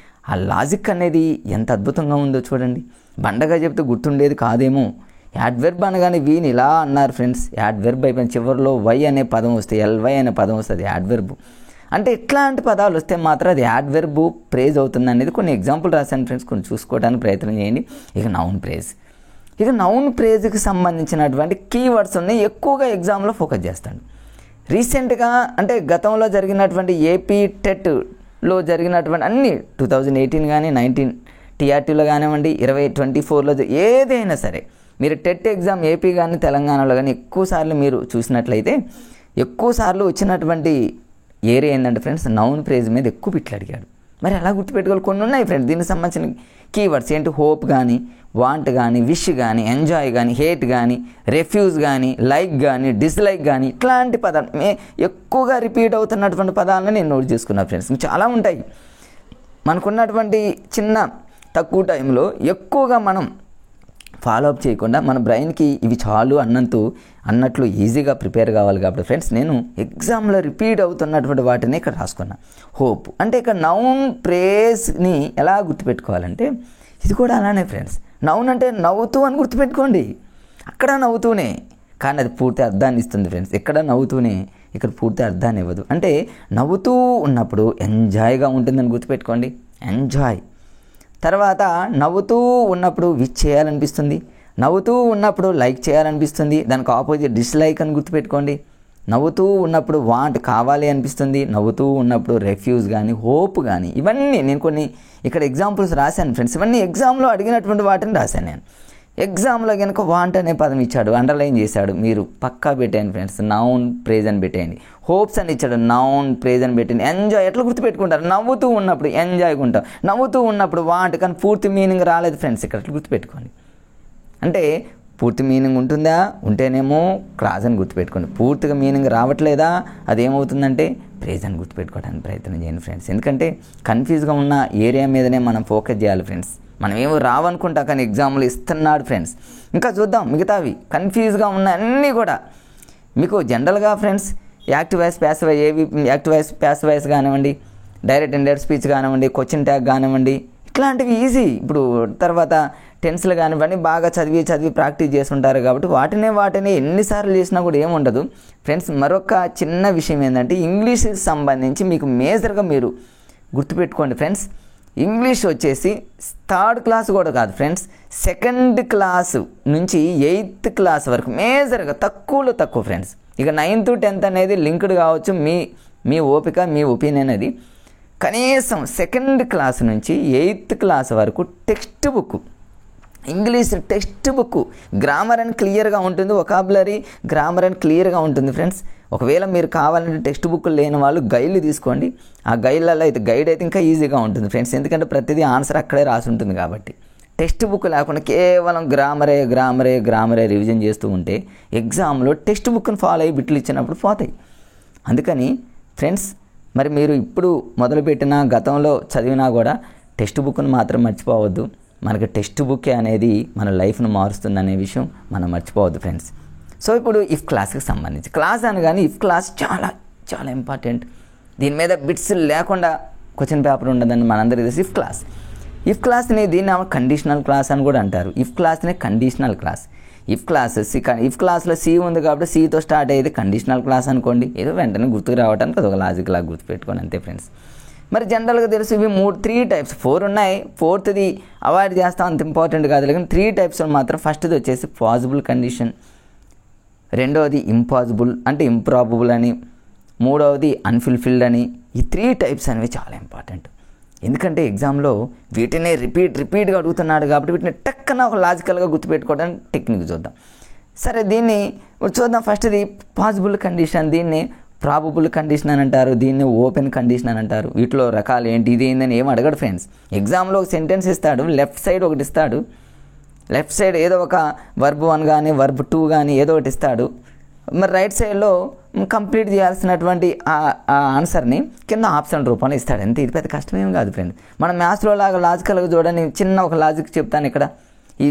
ఆ లాజిక్ అనేది ఎంత అద్భుతంగా ఉందో చూడండి. బండగా చెప్తే గుర్తుండేది కాదేమో. యాడ్వర్బ్ అనగానే వీని ఇలా అన్నారు ఫ్రెండ్స్, యాడ్వర్బ్ అయిపోయిన చివరిలో వై అనే పదం వస్తే, ఎల్వై అనే పదం వస్తే అది యాడ్వర్బ్. అంటే ఇట్లాంటి పదాలు వస్తే మాత్రం అది యాడ్వర్బ్ ప్రేజ్ అవుతుంది అనేది కొన్ని ఎగ్జాంపుల్ రాశాను ఫ్రెండ్స్, కొన్ని చూసుకోవడానికి ప్రయత్నం చేయండి. ఇక నౌన్ ప్రేజ్. ఇక నౌన్ ప్రేజ్కి సంబంధించినటువంటి కీవర్డ్స్ ఉన్నాయి, ఎక్కువగా ఎగ్జామ్లో ఫోకస్ చేస్తాడు. రీసెంట్గా అంటే గతంలో జరిగినటువంటి ఏపీ టెట్లో జరిగినటువంటి అన్ని 2018 కానీ 19 టీఆర్టీలో కానివ్వండి, 2024లో ఏదైనా సరే మీరు టెట్ ఎగ్జామ్ ఏపీ కానీ తెలంగాణలో కానీ ఎక్కువసార్లు మీరు చూసినట్లయితే ఎక్కువసార్లు వచ్చినటువంటి ఏరియా ఏంటంటే ఫ్రెండ్స్, నౌన్ ప్రేజ్ మీద ఎక్కువ బిట్లు అడిగాడు. మరి ఎలా గుర్తుపెట్టుకోవాలి, కొన్ని ఉన్నాయి ఫ్రెండ్స్ దీనికి సంబంధించిన కీవర్డ్స్. ఏంటి, హోప్ కానీ, వాంట్ కానీ, విష్ కానీ, ఎంజాయ్ కానీ, హేట్ కానీ, రెఫ్యూజ్ కానీ, లైక్ కానీ, డిస్లైక్ కానీ, ఇట్లాంటి పదాలు ఎక్కువగా రిపీట్ అవుతున్నటువంటి పదాలను నేను నోట్ చేసుకున్నాను ఫ్రెండ్స్. చాలా ఉంటాయి. మనకున్నటువంటి చిన్న తక్కువ టైంలో ఎక్కువగా మనం ఫాలో అప్ చేయకుండా మన బ్రెయిన్కి ఇవి చాలు అన్నట్లు ఈజీగా ప్రిపేర్ కావాలి కాబట్టి ఫ్రెండ్స్ నేను ఎగ్జామ్లో రిపీట్ అవుతున్నటువంటి వాటిని ఇక్కడ రాసుకున్నా. హోప్ అంటే ఇక్కడ నౌన్ ప్రేజ్ని ఎలా గుర్తుపెట్టుకోవాలంటే ఇది కూడా అలానే ఫ్రెండ్స్. నౌన్ అంటే నవ్వుతూ అని గుర్తుపెట్టుకోండి, అక్కడ నవ్వుతూనే, కానీ అది పూర్తి అర్థాన్ని ఇస్తుంది ఫ్రెండ్స్. ఎక్కడ నవ్వుతూనే, ఇక్కడ పూర్తి అర్థాన్ని ఇవ్వదు. అంటే నవ్వుతూ ఉన్నప్పుడు ఎంజాయ్గా ఉంటుందని గుర్తుపెట్టుకోండి, ఎంజాయ్. తర్వాత నవ్వుతూ ఉన్నప్పుడు విచ్ చేయాలనిపిస్తుంది, నవ్వుతూ ఉన్నప్పుడు లైక్ చేయాలనిపిస్తుంది, దానికి ఆపోజిట్ డిస్లైక్ అని గుర్తుపెట్టుకోండి. నవ్వుతూ ఉన్నప్పుడు వాంట్ కావాలి అనిపిస్తుంది, నవ్వుతూ ఉన్నప్పుడు రెఫ్యూజ్ కానీ, హోప్ కానీ, ఇవన్నీ నేను కొన్ని ఇక్కడ ఎగ్జాంపుల్స్ రాశాను ఫ్రెండ్స్. ఇవన్నీ ఎగ్జామ్లో అడిగినటువంటి వాటిని రాశాను నేను. ఎగ్జామ్లో కనుక వాంట్ అనే పదం ఇచ్చాడు, అండర్లైన్ చేశాడు, మీరు పక్కా పెట్టేయండి ఫ్రెండ్స్, నౌన్ ప్రేజ్ అని పెట్టేయండి. హోప్స్ అని ఇచ్చాడు, నౌన్ ప్రేజ్ అని పెట్టండి. ఎంజాయ్ ఎట్లా గుర్తుపెట్టుకుంటారు, నవ్వుతూ ఉన్నప్పుడు ఎంజాయ్గా ఉంటాం, నవ్వుతూ ఉన్నప్పుడు వాంట్, కానీ పూర్తి మీనింగ్ రాలేదు ఫ్రెండ్స్ ఇక్కడ, అట్లా గుర్తుపెట్టుకోండి. అంటే పూర్తి మీనింగ్ ఉంటుందా, ఉంటేనేమో క్లాజ్ అని గుర్తుపెట్టుకోండి. పూర్తిగా మీనింగ్ రావట్లేదా, అదేమవుతుందంటే ప్రేజ్ అని గుర్తుపెట్టుకోవడానికి ప్రయత్నం చేయండి ఫ్రెండ్స్. ఎందుకంటే కన్ఫ్యూజ్గా ఉన్న ఏరియా మీదనే మనం ఫోకస్ చేయాలి ఫ్రెండ్స్. మనం ఏమో రావనుకుంటా కానీ ఎగ్జామ్లు ఇస్తున్నాడు ఫ్రెండ్స్. ఇంకా చూద్దాం మిగతావి కన్ఫ్యూజ్గా ఉన్న అన్నీ కూడా మీకు జనరల్గా friends active voice passive voice ఏవి యాక్టివ్ వాయిస్ ప్యాసివ్ వాయిస్ కానివ్వండి, డైరెక్ట్ ఇండైరెక్ట్ స్పీచ్ కానివ్వండి, క్వశ్చన్ ట్యాగ్ కానివ్వండి, ఇట్లాంటివి ఈజీ. ఇప్పుడు తర్వాత టెన్స్లు కానివ్వండి బాగా చదివి ప్రాక్టీస్ చేస్తుంటారు కాబట్టి వాటినే ఎన్నిసార్లు చేసినా కూడా ఏముండదు ఫ్రెండ్స్. మరొక చిన్న విషయం ఏంటంటే ఇంగ్లీష్కి సంబంధించి మీకు మేజర్గా మీరు గుర్తుపెట్టుకోండి ఫ్రెండ్స్. ఇంగ్లీష్ వచ్చేసి 3rd క్లాస్ కూడా కాదు ఫ్రెండ్స్, 2nd క్లాస్ నుంచి 8th క్లాస్ వరకు మేజర్గా తక్కువలో తక్కువ ఫ్రెండ్స్. ఇక 9th 10th అనేది లింక్డ్ కావచ్చు, మీ ఓపిక మీ ఒపీనియన్ అది. కనీసం 2nd క్లాస్ నుంచి 8th క్లాస్ వరకు text book, English text book, grammar అని క్లియర్గా ఉంటుంది, వొకాబులరీ గ్రామర్ అని క్లియర్గా ఉంటుంది ఫ్రెండ్స్. ఒకవేళ మీరు కావాలంటే టెక్స్ట్ బుక్ లేని వాళ్ళు గైడ్లు తీసుకోండి. ఆ గైడ్లలో అయితే గైడ్ అయితే ఇంకా ఈజీగా ఉంటుంది ఫ్రెండ్స్, ఎందుకంటే ప్రతిదీ ఆన్సర్ అక్కడే రాసి ఉంటుంది కాబట్టి. టెక్స్ట్ బుక్ లేకుండా కేవలం గ్రామరే రివిజన్ చేస్తూ ఉంటే ఎగ్జామ్లో టెక్స్ట్ బుక్ని ఫాలో అయ్యి బిట్లు ఇచ్చినప్పుడు పోతాయి. అందుకని ఫ్రెండ్స్ మరి మీరు ఇప్పుడు మొదలుపెట్టిన గతంలో చదివినా కూడా టెక్స్ట్ బుక్ను మాత్రం మర్చిపోవద్దు. మనకి టెక్స్ట్ బుక్కే అనేది మన లైఫ్ను మారుస్తుందనే విషయం మనం మర్చిపోవద్దు ఫ్రెండ్స్. సో ఇప్పుడు ఇఫ్ క్లాస్కి సంబంధించి క్లాస్ అనగానే ఇఫ్ క్లాస్ చాలా చాలా ఇంపార్టెంట్. దీని మీద బిట్స్ లేకుండా క్వశ్చన్ పేపర్ ఉండదని మనందరికీ తెలుసు. ఇఫ్ క్లాస్ని దీన్ని కండిషనల్ క్లాస్ అని కూడా అంటారు. ఇఫ్ క్లాస్ని కండిషనల్ క్లాస్. ఇఫ్ క్లాస్లో సి ఉంది కాబట్టి సితో స్టార్ట్ అయ్యేది కండిషనల్ క్లాస్ అనుకోండి. ఏదో వెంటనే గుర్తుకు రావడానికి అదొక లాజిక్ లాగా గుర్తుపెట్టుకోండి అంతే ఫ్రెండ్స్. మరి జనరల్గా తెలుసు ఇవి 3 types 4 ఉన్నాయి. 4th అవాయిడ్ చేస్తాం, అంత ఇంపార్టెంట్ కాదు. కానీ 3 types మాత్రం ఫస్ట్ది వచ్చేసి పాసిబుల్ కండిషన్, రెండవది ఇంపాసిబుల్ అంటే ఇంప్రాబుల్ అని, మూడవది అన్ఫుల్ఫిల్డ్ అని. ఈ 3 types అనేవి చాలా ఇంపార్టెంట్. ఎందుకంటే ఎగ్జామ్లో వీటినే రిపీట్గా అడుగుతున్నాడు కాబట్టి వీటిని టక్కన ఒక లాజికల్గా గుర్తుపెట్టుకోవడానికి టెక్నిక్ చూద్దాం. సరే దీన్ని చూద్దాం. ఫస్ట్ది పాసిబుల్ కండిషన్, దీన్ని ప్రాబబుల్ కండిషన్ అని అంటారు, దీన్ని ఓపెన్ కండిషన్ అని అంటారు. వీటిలో రకాలు ఏంటి ఇది ఏందని ఏం అడగడు ఫ్రెండ్స్. ఎగ్జామ్లో ఒక సెంటెన్స్ ఇస్తాడు, లెఫ్ట్ సైడ్ ఒకటి ఇస్తాడు, లెఫ్ట్ సైడ్ ఏదో ఒక వర్బ్ 1 కానీ వర్బ్ 2 కానీ ఏదో ఒకటి ఇస్తాడు. మరి రైట్ సైడ్లో కంప్లీట్ చేయాల్సినటువంటి ఆ ఆన్సర్ని కింద ఆప్షన్ రూపంలో ఇస్తాడు. అంతే, ఇది పెద్ద కష్టమేం కాదు ఫ్రెండ్. మనం మ్యాథ్స్లో లాగా లాజికల్గా చూడండి, చిన్న ఒక లాజిక్ చెప్తాను ఇక్కడ.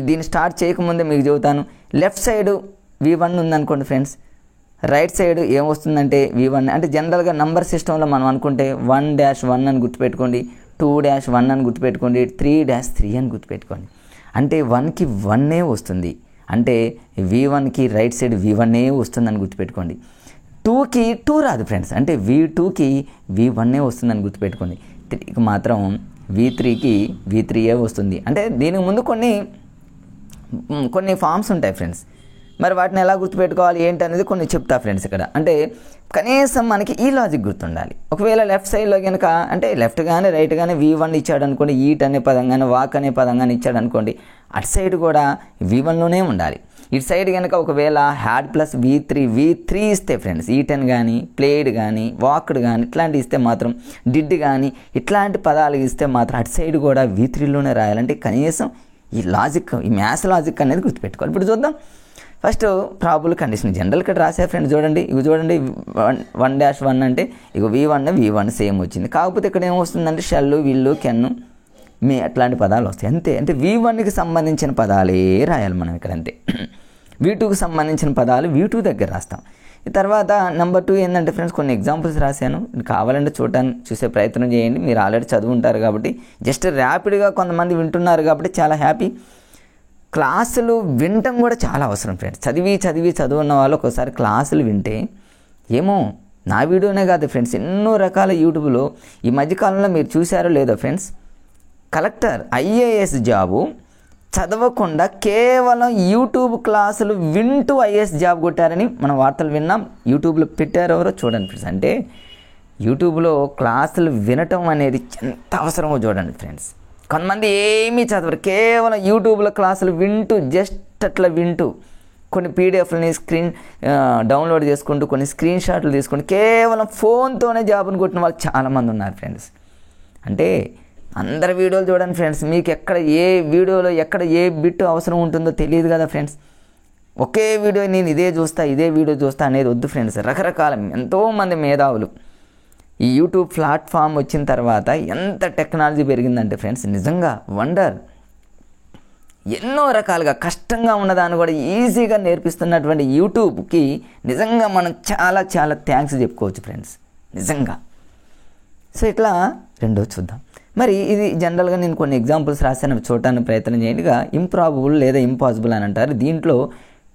దీన్ని స్టార్ట్ చేయకముందే మీకు చెబుతాను. లెఫ్ట్ సైడ్ V1 ఉందనుకోండి ఫ్రెండ్స్, రైట్ సైడ్ ఏమొస్తుందంటే V1. అంటే జనరల్గా నంబర్ సిస్టంలో మనం అనుకుంటే 1-1 అని గుర్తుపెట్టుకోండి, 2-1 అని గుర్తుపెట్టుకోండి, 3-3 అని గుర్తుపెట్టుకోండి. అంటే 1కి 1 వస్తుంది, అంటే V1కి రైట్ సైడ్ V1 వస్తుందని గుర్తుపెట్టుకోండి. 2కి 2 రాదు ఫ్రెండ్స్, అంటే V2కి V1 వస్తుందని గుర్తుపెట్టుకోండి. 3కి మాత్రం V3కి V3 వస్తుంది. అంటే దీనికి ముందు కొన్ని ఫామ్స్ ఉంటాయి ఫ్రెండ్స్. మరి వాటిని ఎలా గుర్తుపెట్టుకోవాలి ఏంటి అనేది కొన్ని చెప్తా ఫ్రెండ్స్ ఇక్కడ. అంటే కనీసం మనకి ఈ లాజిక్ గుర్తుండాలి. ఒకవేళ లెఫ్ట్ సైడ్లో కనుక అంటే లెఫ్ట్ కానీ రైట్ కానీ V1 ఇచ్చాడు అనుకోండి, ఈట్ అనే పదం కానీ వాక్ అనే పదం కానీ ఇచ్చాడు అనుకోండి, అటు సైడ్ కూడా V1లోనే ఉండాలి. ఇటు సైడ్ కనుక ఒకవేళ హ్యాడ్ ప్లస్ V3 ఇస్తే ఫ్రెండ్స్, ఈటన్ కానీ ప్లేడ్ కానీ వాక్డ్ కానీ ఇట్లాంటివి ఇస్తే మాత్రం, డిడ్ కానీ ఇట్లాంటి పదాలు ఇస్తే మాత్రం అటు సైడ్ కూడా V3లోనే రాయాలంటే కనీసం ఈ లాజిక్, ఈ మ్యాథ్స్ లాజిక్ అనేది గుర్తుపెట్టుకోవాలి. ఇప్పుడు చూద్దాం. ఫస్ట్ ప్రాబుల్ కండిషన్ జనరల్ ఇక్కడ రాసే ఫ్రెండ్ చూడండి. ఇవి చూడండి 1-1 అంటే ఇక V1 సేమ్ వచ్చింది. కాకపోతే ఇక్కడ ఏమొస్తుందంటే షెల్, విల్లు, కెన్ను, మీ అట్లాంటి పదాలు వస్తాయి అంతే. అంటే V1కి సంబంధించిన పదాలే రాయాలి మనం ఇక్కడ అంతే. V2కి సంబంధించిన పదాలు V2 దగ్గర రాస్తాం. ఈ తర్వాత నెంబర్ 2 ఏంటంటే ఫ్రెండ్స్ కొన్ని ఎగ్జాంపుల్స్ రాశాను, కావాలంటే చూసే ప్రయత్నం చేయండి. మీరు ఆల్రెడీ చదువుంటారు కాబట్టి, జస్ట్ ర్యాపిడ్గా కొంతమంది వింటున్నారు కాబట్టి చాలా హ్యాపీ. క్లాసులు వినటం కూడా చాలా అవసరం ఫ్రెండ్స్. చదువున్న వాళ్ళు ఒకసారి క్లాసులు వింటే ఏమో నా వీడియోనే కాదు ఫ్రెండ్స్, ఎన్నో రకాల యూట్యూబ్లో ఈ మధ్యకాలంలో మీరు చూసారో లేదో ఫ్రెండ్స్, కలెక్టర్ IAS జాబు చదవకుండా కేవలం యూట్యూబ్ క్లాసులు వింటూ IAS జాబ్ కొట్టారని మనం వార్తలు విన్నాం. యూట్యూబ్లో పెట్టారు ఎవరో చూడండి ఫ్రెండ్స్. అంటే యూట్యూబ్లో క్లాసులు వినటం అనేది ఎంత అవసరమో చూడండి ఫ్రెండ్స్. కొంతమంది ఏమీ చదవరు, కేవలం యూట్యూబ్లో క్లాసులు వింటూ, జస్ట్ అట్లా వింటూ కొన్ని PDFలని డౌన్లోడ్ చేసుకుంటూ, కొన్ని స్క్రీన్ షాట్లు తీసుకుంటూ కేవలం ఫోన్తోనే జాబ్ని కొట్టిన వాళ్ళు చాలామంది ఉన్నారు ఫ్రెండ్స్. అంటే అందరి వీడియోలు చూడండి ఫ్రెండ్స్, మీకు ఎక్కడ ఏ వీడియోలో ఎక్కడ ఏ బిట్ అవసరం ఉంటుందో తెలియదు కదా ఫ్రెండ్స్. ఒకే వీడియో నేను ఇదే వీడియో చూస్తా అనేది వద్దు ఫ్రెండ్స్. రకరకాల ఎంతోమంది మేధావులు ఈ యూట్యూబ్ ప్లాట్ఫామ్ వచ్చిన తర్వాత ఎంత టెక్నాలజీ పెరిగిందంటే ఫ్రెండ్స్ నిజంగా వండర్. ఎన్నో రకాలుగా కష్టంగా ఉన్నదాన్ని కూడా ఈజీగా నేర్పిస్తున్నటువంటి యూట్యూబ్కి నిజంగా మనం చాలా చాలా థ్యాంక్స్ చెప్పుకోవచ్చు ఫ్రెండ్స్ నిజంగా. సో ఇట్లా రెండో చూద్దాం. మరి ఇది జనరల్గా నేను కొన్ని ఎగ్జాంపుల్స్ రాశాను, చూడటానికి ప్రయత్నం చేయండి. ఇక ఇంప్రాబుల్ లేదా ఇంపాసిబుల్ అని అంటారు. దీంట్లో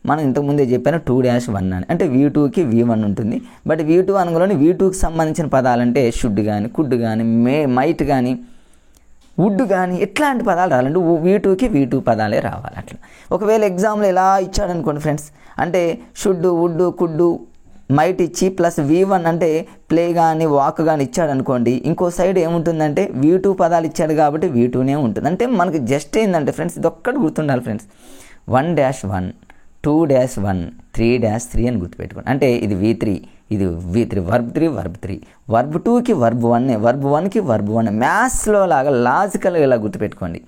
మనం ఇంతకుముందే చెప్పాను 2-1 అని, అంటే V2కి V1 ఉంటుంది. బట్ V2 అనగానే V2కి సంబంధించిన పదాలంటే షుడ్ కానీ, కుడ్ కానీ, మైట్ కానీ, వుడ్ కానీ ఇట్లాంటి పదాలు రావాలంటే V2కి V2 పదాలే రావాలి. అట్లా ఒకవేళ ఎగ్జామ్లో ఎలా ఇచ్చాడనుకోండి ఫ్రెండ్స్, అంటే షుడ్, వుడ్, కుడ్, మైట్ ఇచ్చి ప్లస్ V1 అంటే ప్లే కానీ వాక్ కానీ ఇచ్చాడు అనుకోండి, ఇంకో సైడ్ ఏముంటుందంటే V2 పదాలు ఇచ్చాడు కాబట్టి V2నే ఉంటుంది. అంటే మనకి జస్ట్ ఏంటంటే ఫ్రెండ్స్ ఇది ఒక్కటి గుర్తుండాలి ఫ్రెండ్స్, 1-1, 2-1, 3-3 అని గుర్తుపెట్టుకోండి. అంటే ఇది V3, ఇది V3, వర్బ్ 3, వర్బ్ 2కి వర్బ్ 1, వర్బ్ 1కి వర్బ్ 1. మ్యాథ్స్లో లాగా లాజికల్గా ఇలా గుర్తుపెట్టుకోండి.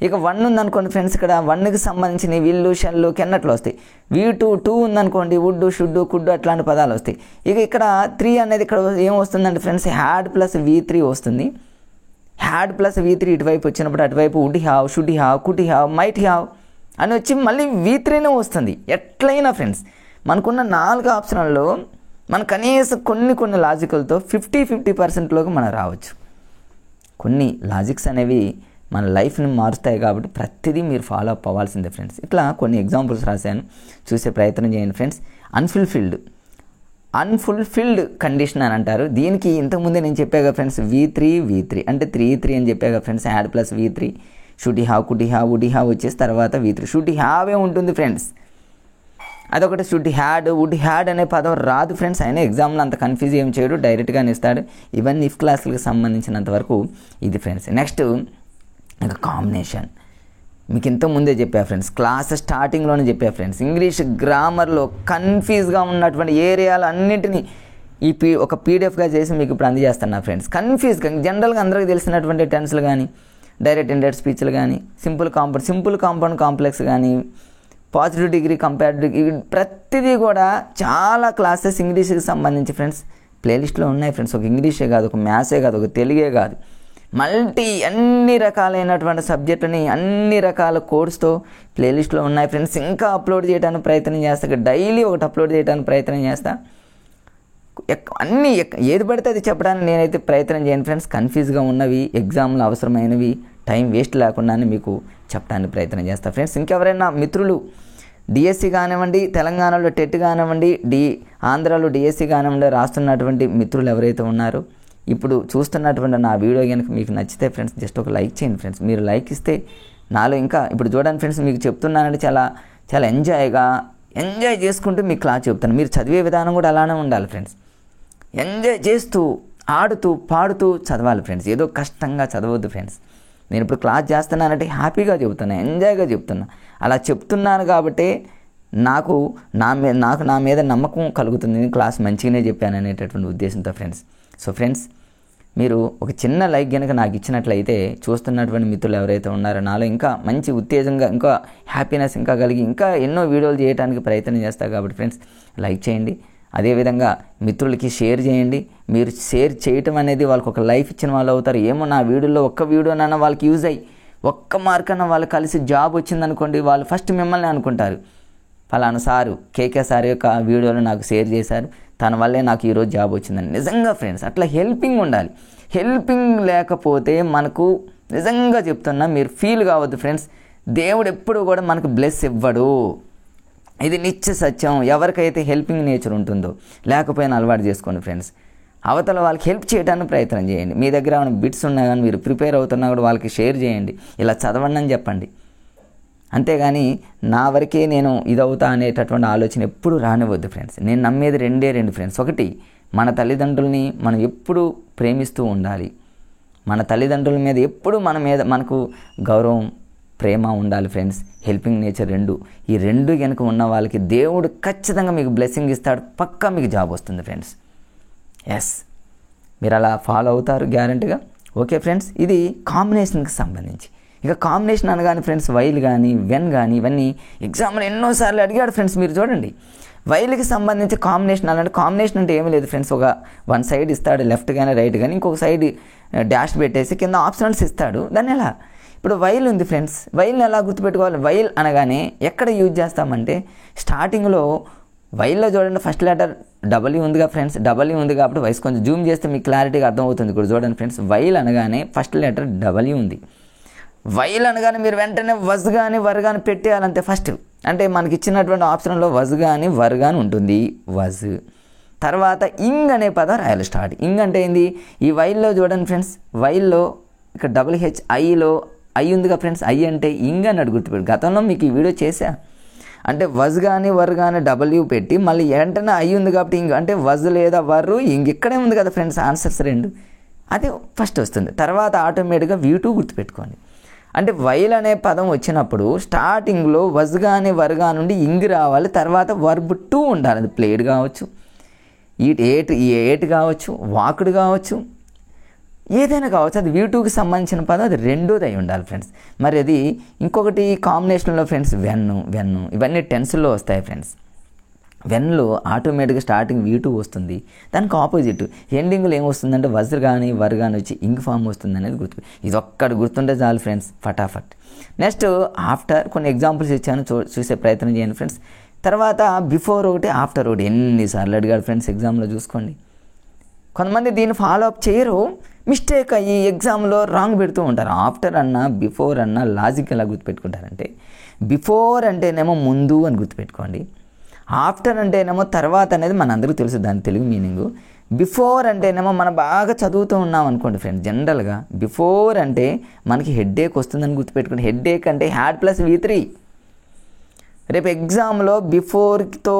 ఇక 1 ఉందనుకోండి ఫ్రెండ్స్, ఇక్కడ 1కి సంబంధించిన విల్లు, షెల్లు, కెన్నట్లు వస్తాయి. V2 ఉందనుకోండి, వుడ్, షుడ్, కుడ్ అట్లాంటి పదాలు వస్తాయి. ఇక ఇక్కడ 3 అనేది ఇక్కడ ఏం వస్తుందంటే ఫ్రెండ్స్ హ్యాడ్ ప్లస్ V3 వస్తుంది. హ్యాడ్ ప్లస్ V3 ఇటువైపు వచ్చినప్పుడు అటువైపు would have, should have, could have, might have అని వచ్చి మళ్ళీ V3నే వస్తుంది. ఎట్లయినా ఫ్రెండ్స్ మనకున్న 4 ఆప్షన్లలో మన కనీసం కొన్ని లాజికల్తో 50% మనం రావచ్చు. కొన్ని లాజిక్స్ అనేవి మన లైఫ్ని మారుస్తాయి కాబట్టి ప్రతిదీ మీరు ఫాలో అప్ అవ్వాల్సిందే ఫ్రెండ్స్. ఇట్లా కొన్ని ఎగ్జాంపుల్స్ రాశాను, చూసే ప్రయత్నం చేయండి ఫ్రెండ్స్. అన్ఫుల్ఫిల్డ్ కండిషన్ అని అంటారు. దీనికి ఇంతకుముందే నేను చెప్పాగా ఫ్రెండ్స్ V3 అంటే 3 అని చెప్పాగా friends. Had plus V3, should have, could have, would have వచ్చేసి తర్వాత V3. షుడ్ హ్యావే ఉంటుంది ఫ్రెండ్స్, అదొకటి. షుడ్ హ్యాడ్, వుడ్ హ్యాడ్ అనే పదం రాదు ఫ్రెండ్స్. అయినా ఎగ్జామ్లో అంత కన్ఫ్యూజ్ ఏం చేయడు, డైరెక్ట్గానే ఇస్తాడు. ఇవన్నీ ఇఫ్ క్లాసులకు సంబంధించినంత వరకు ఇది ఫ్రెండ్స్. నెక్స్ట్ ఇంకా కాంబినేషన్ మీకు ఇంతకుముందే చెప్పా ఫ్రెండ్స్, క్లాస్ స్టార్టింగ్లోనే చెప్పా ఫ్రెండ్స్. ఇంగ్లీష్ గ్రామర్లో కన్ఫ్యూజ్గా ఉన్నటువంటి ఏరియాలు అన్నింటినీ ఒక పీడిఎఫ్గా చేసి మీకు ఇప్పుడు అందజేస్తున్నా ఫ్రెండ్స్. కన్ఫ్యూజ్గా జనరల్గా అందరికీ తెలిసినటువంటి టెన్స్లు కానీ, డైరెక్ట్ ఇండైరెక్ట్ స్పీచ్లు కానీ, సింపుల్ కాంపౌండ్ కాంప్లెక్స్ కానీ, పాజిటివ్ డిగ్రీ, కంపారిటివ్ డిగ్రీ, ప్రతిదీ కూడా చాలా క్లాసెస్ ఇంగ్లీష్కి సంబంధించి ఫ్రెండ్స్ ప్లేలిస్ట్లో ఉన్నాయి ఫ్రెండ్స్. ఒక ఇంగ్లీషే కాదు, ఒక మ్యాథ్సే కాదు, ఒక తెలుగే కాదు, అన్ని రకాలైనటువంటి సబ్జెక్టుని అన్ని రకాల కోర్స్తో ప్లేలిస్ట్లో ఉన్నాయి ఫ్రెండ్స్. ఇంకా అప్లోడ్ చేయడానికి ప్రయత్నం చేస్తా, డైలీ ఒకటి అప్లోడ్ చేయడానికి ప్రయత్నం చేస్తా. ఏది పడితే అది చెప్పడానికి నేనైతే ప్రయత్నం చేయను ఫ్రెండ్స్. కన్ఫ్యూజ్గా ఉన్నవి, ఎగ్జామ్లో అవసరమైనవి, టైం వేస్ట్ లేకుండా మీకు చెప్పడానికి ప్రయత్నం చేస్తా ఫ్రెండ్స్. ఇంకెవరైనా మిత్రులు డిఎస్సి కానివ్వండి, తెలంగాణలో టెట్ కానివ్వండి, ఆంధ్రాలో డిఎస్సి కానివ్వండి రాస్తున్నటువంటి మిత్రులు ఎవరైతే ఉన్నారో, ఇప్పుడు చూస్తున్నటువంటి నా వీడియో కనుక మీకు నచ్చితే ఫ్రెండ్స్ జస్ట్ ఒక లైక్ చేయండి ఫ్రెండ్స్. మీరు లైక్ ఇస్తే నాలో ఇంకా ఇప్పుడు చూడండి ఫ్రెండ్స్, మీకు చెప్తున్నానంటే చాలా చాలా ఎంజాయ్ చేసుకుంటూ మీకు క్లాస్ చెప్తాను. మీరు చదివే విధానం కూడా అలానే ఉండాలి ఫ్రెండ్స్. ఎంజాయ్ చేస్తూ, ఆడుతూ, పాడుతూ చదవాలి ఫ్రెండ్స్. ఏదో కష్టంగా చదవద్దు ఫ్రెండ్స్. నేను ఇప్పుడు క్లాస్ చేస్తున్నానంటే హ్యాపీగా చెబుతున్నా, ఎంజాయ్గా చెప్తున్నా. అలా చెప్తున్నాను కాబట్టి నాకు నా మీద నమ్మకం కలుగుతుంది, క్లాస్ మంచిగానే చెప్పాను అనేటటువంటి ఉద్దేశంతో ఫ్రెండ్స్. సో ఫ్రెండ్స్, మీరు ఒక చిన్న లైక్ కనుక నాకు ఇచ్చినట్లయితే చూస్తున్నటువంటి మిత్రులు ఎవరైతే ఉన్నారో నాలో ఇంకా మంచి ఉత్తేజంగా, ఇంకా హ్యాపీనెస్ ఇంకా కలిగి ఇంకా ఎన్నో వీడియోలు చేయడానికి ప్రయత్నం చేస్తారు కాబట్టి ఫ్రెండ్స్ లైక్ చేయండి. అదేవిధంగా మిత్రులకి షేర్ చేయండి. మీరు షేర్ చేయటం అనేది వాళ్ళకి ఒక లైఫ్ ఇచ్చిన వాళ్ళు అవుతారు. ఏమో నా వీడియోలో ఒక్క వీడియోనన్నా వాళ్ళకి యూజ్ అయ్యి ఒక్క మార్క్ అన్న వాళ్ళు కలిసి జాబ్ వచ్చిందనుకోండి, వాళ్ళు ఫస్ట్ మిమ్మల్ని అనుకుంటారు, ఫలానా సారు కేకే సార్ యొక్క వీడియోలో నాకు షేర్ చేశారు, తన వల్లే నాకు ఈరోజు జాబ్ వచ్చిందని. నిజంగా ఫ్రెండ్స్ అట్లా హెల్పింగ్ ఉండాలి. హెల్పింగ్ లేకపోతే మనకు నిజంగా చెప్తున్నా, మీరు ఫీల్ కావద్దు ఫ్రెండ్స్, దేవుడు ఎప్పుడు కూడా మనకు బ్లెస్ ఇవ్వడు. ఇది నిత్య సత్యం. ఎవరికైతే హెల్పింగ్ నేచర్ ఉంటుందో లేకపోయినా అలవాటు చేసుకోండి ఫ్రెండ్స్. అవతల వాళ్ళకి హెల్ప్ చేయడానికి ప్రయత్నం చేయండి. మీ దగ్గర ఏమైనా బిట్స్ ఉన్నా కానీ, మీరు ప్రిపేర్ అవుతున్నా కూడా వాళ్ళకి షేర్ చేయండి, ఇలా చదవండి అని చెప్పండి. అంతేగాని నా వరకే నేను ఇదవుతా అనేటటువంటి ఆలోచన ఎప్పుడు రానివ్వద్దు ఫ్రెండ్స్. నేను నమ్మేది రెండు ఫ్రెండ్స్. ఒకటి, మన తల్లిదండ్రుల్ని మనం ఎప్పుడు ప్రేమిస్తూ ఉండాలి. మన తల్లిదండ్రుల మీద ఎప్పుడు మనకు గౌరవం, ప్రేమ ఉండాలి ఫ్రెండ్స్. హెల్పింగ్ నేచర్ ఈ రెండు కనుక ఉన్న వాళ్ళకి దేవుడు ఖచ్చితంగా మీకు బ్లెస్సింగ్ ఇస్తాడు. పక్కా మీకు జాబ్ వస్తుంది ఫ్రెండ్స్. ఎస్, మీరు అలా ఫాలో అవుతారు గ్యారంటీగా. ఓకే ఫ్రెండ్స్, ఇది కాంబినేషన్కి సంబంధించి. ఇక కాంబినేషన్ అనగానే ఫ్రెండ్స్ వైల్ కానీ వెన్ కానీ ఇవన్నీ ఎగ్జామ్లో ఎన్నోసార్లు అడిగాడు ఫ్రెండ్స్. మీరు చూడండి వైల్కి సంబంధించి కాంబినేషన్ అలాంటి కాంబినేషన్ అంటే ఏమీ లేదు ఫ్రెండ్స్. ఒక వన్ సైడ్ ఇస్తాడు లెఫ్ట్ కానీ రైట్ కానీ, ఇంకొక సైడ్ డాష్ పెట్టేసి కింద ఆప్షనల్స్ ఇస్తాడు. దాన్ని ఎలా ఇప్పుడు వైల్ ఉంది ఫ్రెండ్స్, వైల్ని ఎలా గుర్తుపెట్టుకోవాలి? వైల్ అనగానే ఎక్కడ యూజ్ చేస్తామంటే స్టార్టింగ్లో వైల్లో చూడండి ఫస్ట్ లెటర్ డబ్ల్యూ ఉందిగా ఫ్రెండ్స్, డబ్ల్యూ ఉంది కాబట్టి వైస్ కొంచెం జూమ్ చేస్తే మీకు క్లారిటీగా అర్థమవుతుంది. ఇప్పుడు చూడండి ఫ్రెండ్స్, వైల్ అనగానే ఫస్ట్ లెటర్ డబ్ల్యూ ఉంది. వైల్ అనగానే మీరు వెంటనే వజ్ కానీ వర్ కానీ పెట్టేయాలంతే ఫస్ట్. అంటే మనకి ఇచ్చినటువంటి ఆప్షన్లో వజ్ కానీ వర్ కానీ ఉంటుంది, వజ్. తర్వాత ఇంగ్ అనే పదం రాయాలి స్టార్ట్. ఇంగ్ అంటే ఏంది? ఈ వైల్లో చూడండి ఫ్రెండ్స్, వైల్లో ఇక్కడ WH ఐలో ఐ ఉందిగా ఫ్రెండ్స్, ఐ అంటే ఇంగ్ అని గుర్తుపెట్టు. గతంలో మీకు ఈ వీడియో చేశా. అంటే వజ్ కానీ వర్ కానీ డబ్ల్యూ పెట్టి మళ్ళీ వెంటనే ఐ ఉంది కాబట్టి ఇంగ్ అంటే వజ్ లేదా వర్రు ఇంగ్ ఇక్కడే ఉంది కదా ఫ్రెండ్స్, ఆన్సర్స్ రెండు. అది ఫస్ట్ వస్తుంది. తర్వాత ఆటోమేటిక్గా V2 గుర్తుపెట్టుకోండి. అంటే వైల్ అనే పదం వచ్చినప్పుడు స్టార్టింగ్లో వజ్ కానీ వర్ కానీ నుండి ఇంగ్ రావాలి. తర్వాత వర్బ్ 2 ఉండాలి. అది ప్లేడ్ కావచ్చు, ఏట్ కావచ్చు, వాక్డ్ కావచ్చు, ఏదైనా కావచ్చు. అది V2కి సంబంధించిన పదం, అది రెండోది అయి ఉండాలి ఫ్రెండ్స్. మరి అది ఇంకొకటి కాంబినేషన్లో ఫ్రెండ్స్ వెన్ను ఇవన్నీ టెన్స్లో వస్తాయి ఫ్రెండ్స్. వెన్లో ఆటోమేటిక్గా స్టార్టింగ్ V2 వస్తుంది. దానికి ఆపోజిట్ ఎండింగ్లో ఏమొస్తుందంటే వజ్ కానీ వర్ కానీ వచ్చి ఇంగ్ ఫామ్ వస్తుంది అనేది ఇది ఒక్కటి గుర్తుంటే చాలు ఫ్రెండ్స్, ఫటాఫట్. నెక్స్ట్ ఆఫ్టర్ కొన్ని ఎగ్జాంపుల్స్ ఇచ్చాను, చూసే ప్రయత్నం చేయండి ఫ్రెండ్స్. తర్వాత బిఫోర్ ఒకటి ఆఫ్టర్ ఒకటి ఎన్నిసార్లు అడిగాడు ఫ్రెండ్స్ ఎగ్జామ్లో చూసుకోండి. కొంతమంది దీన్ని ఫాలో అప్ చేయరు, మిస్టేక్ అయ్యి ఎగ్జామ్లో రాంగ్ పెడుతూ ఉంటారు. ఆఫ్టర్ అన్నా బిఫోర్ అన్నా లాజిక్ ఎలా గుర్తుపెట్టుకుంటారంటే, బిఫోర్ అంటేనేమో ముందు అని గుర్తుపెట్టుకోండి, ఆఫ్టర్ అంటేనేమో తర్వాత అనేది మనందరికీ తెలుసు దాని తెలుగు మీనింగు. బిఫోర్ అంటేనేమో మనం బాగా చదువుతూ ఉన్నాం అనుకోండి ఫ్రెండ్స్, జనరల్గా బిఫోర్ అంటే మనకి హెడ్ఏక్ వస్తుందని గుర్తుపెట్టుకోండి. హెడ్ఏక్ అంటే హ్యాడ్ ప్లస్ V3. రేపు ఎగ్జామ్లో బిఫోర్తో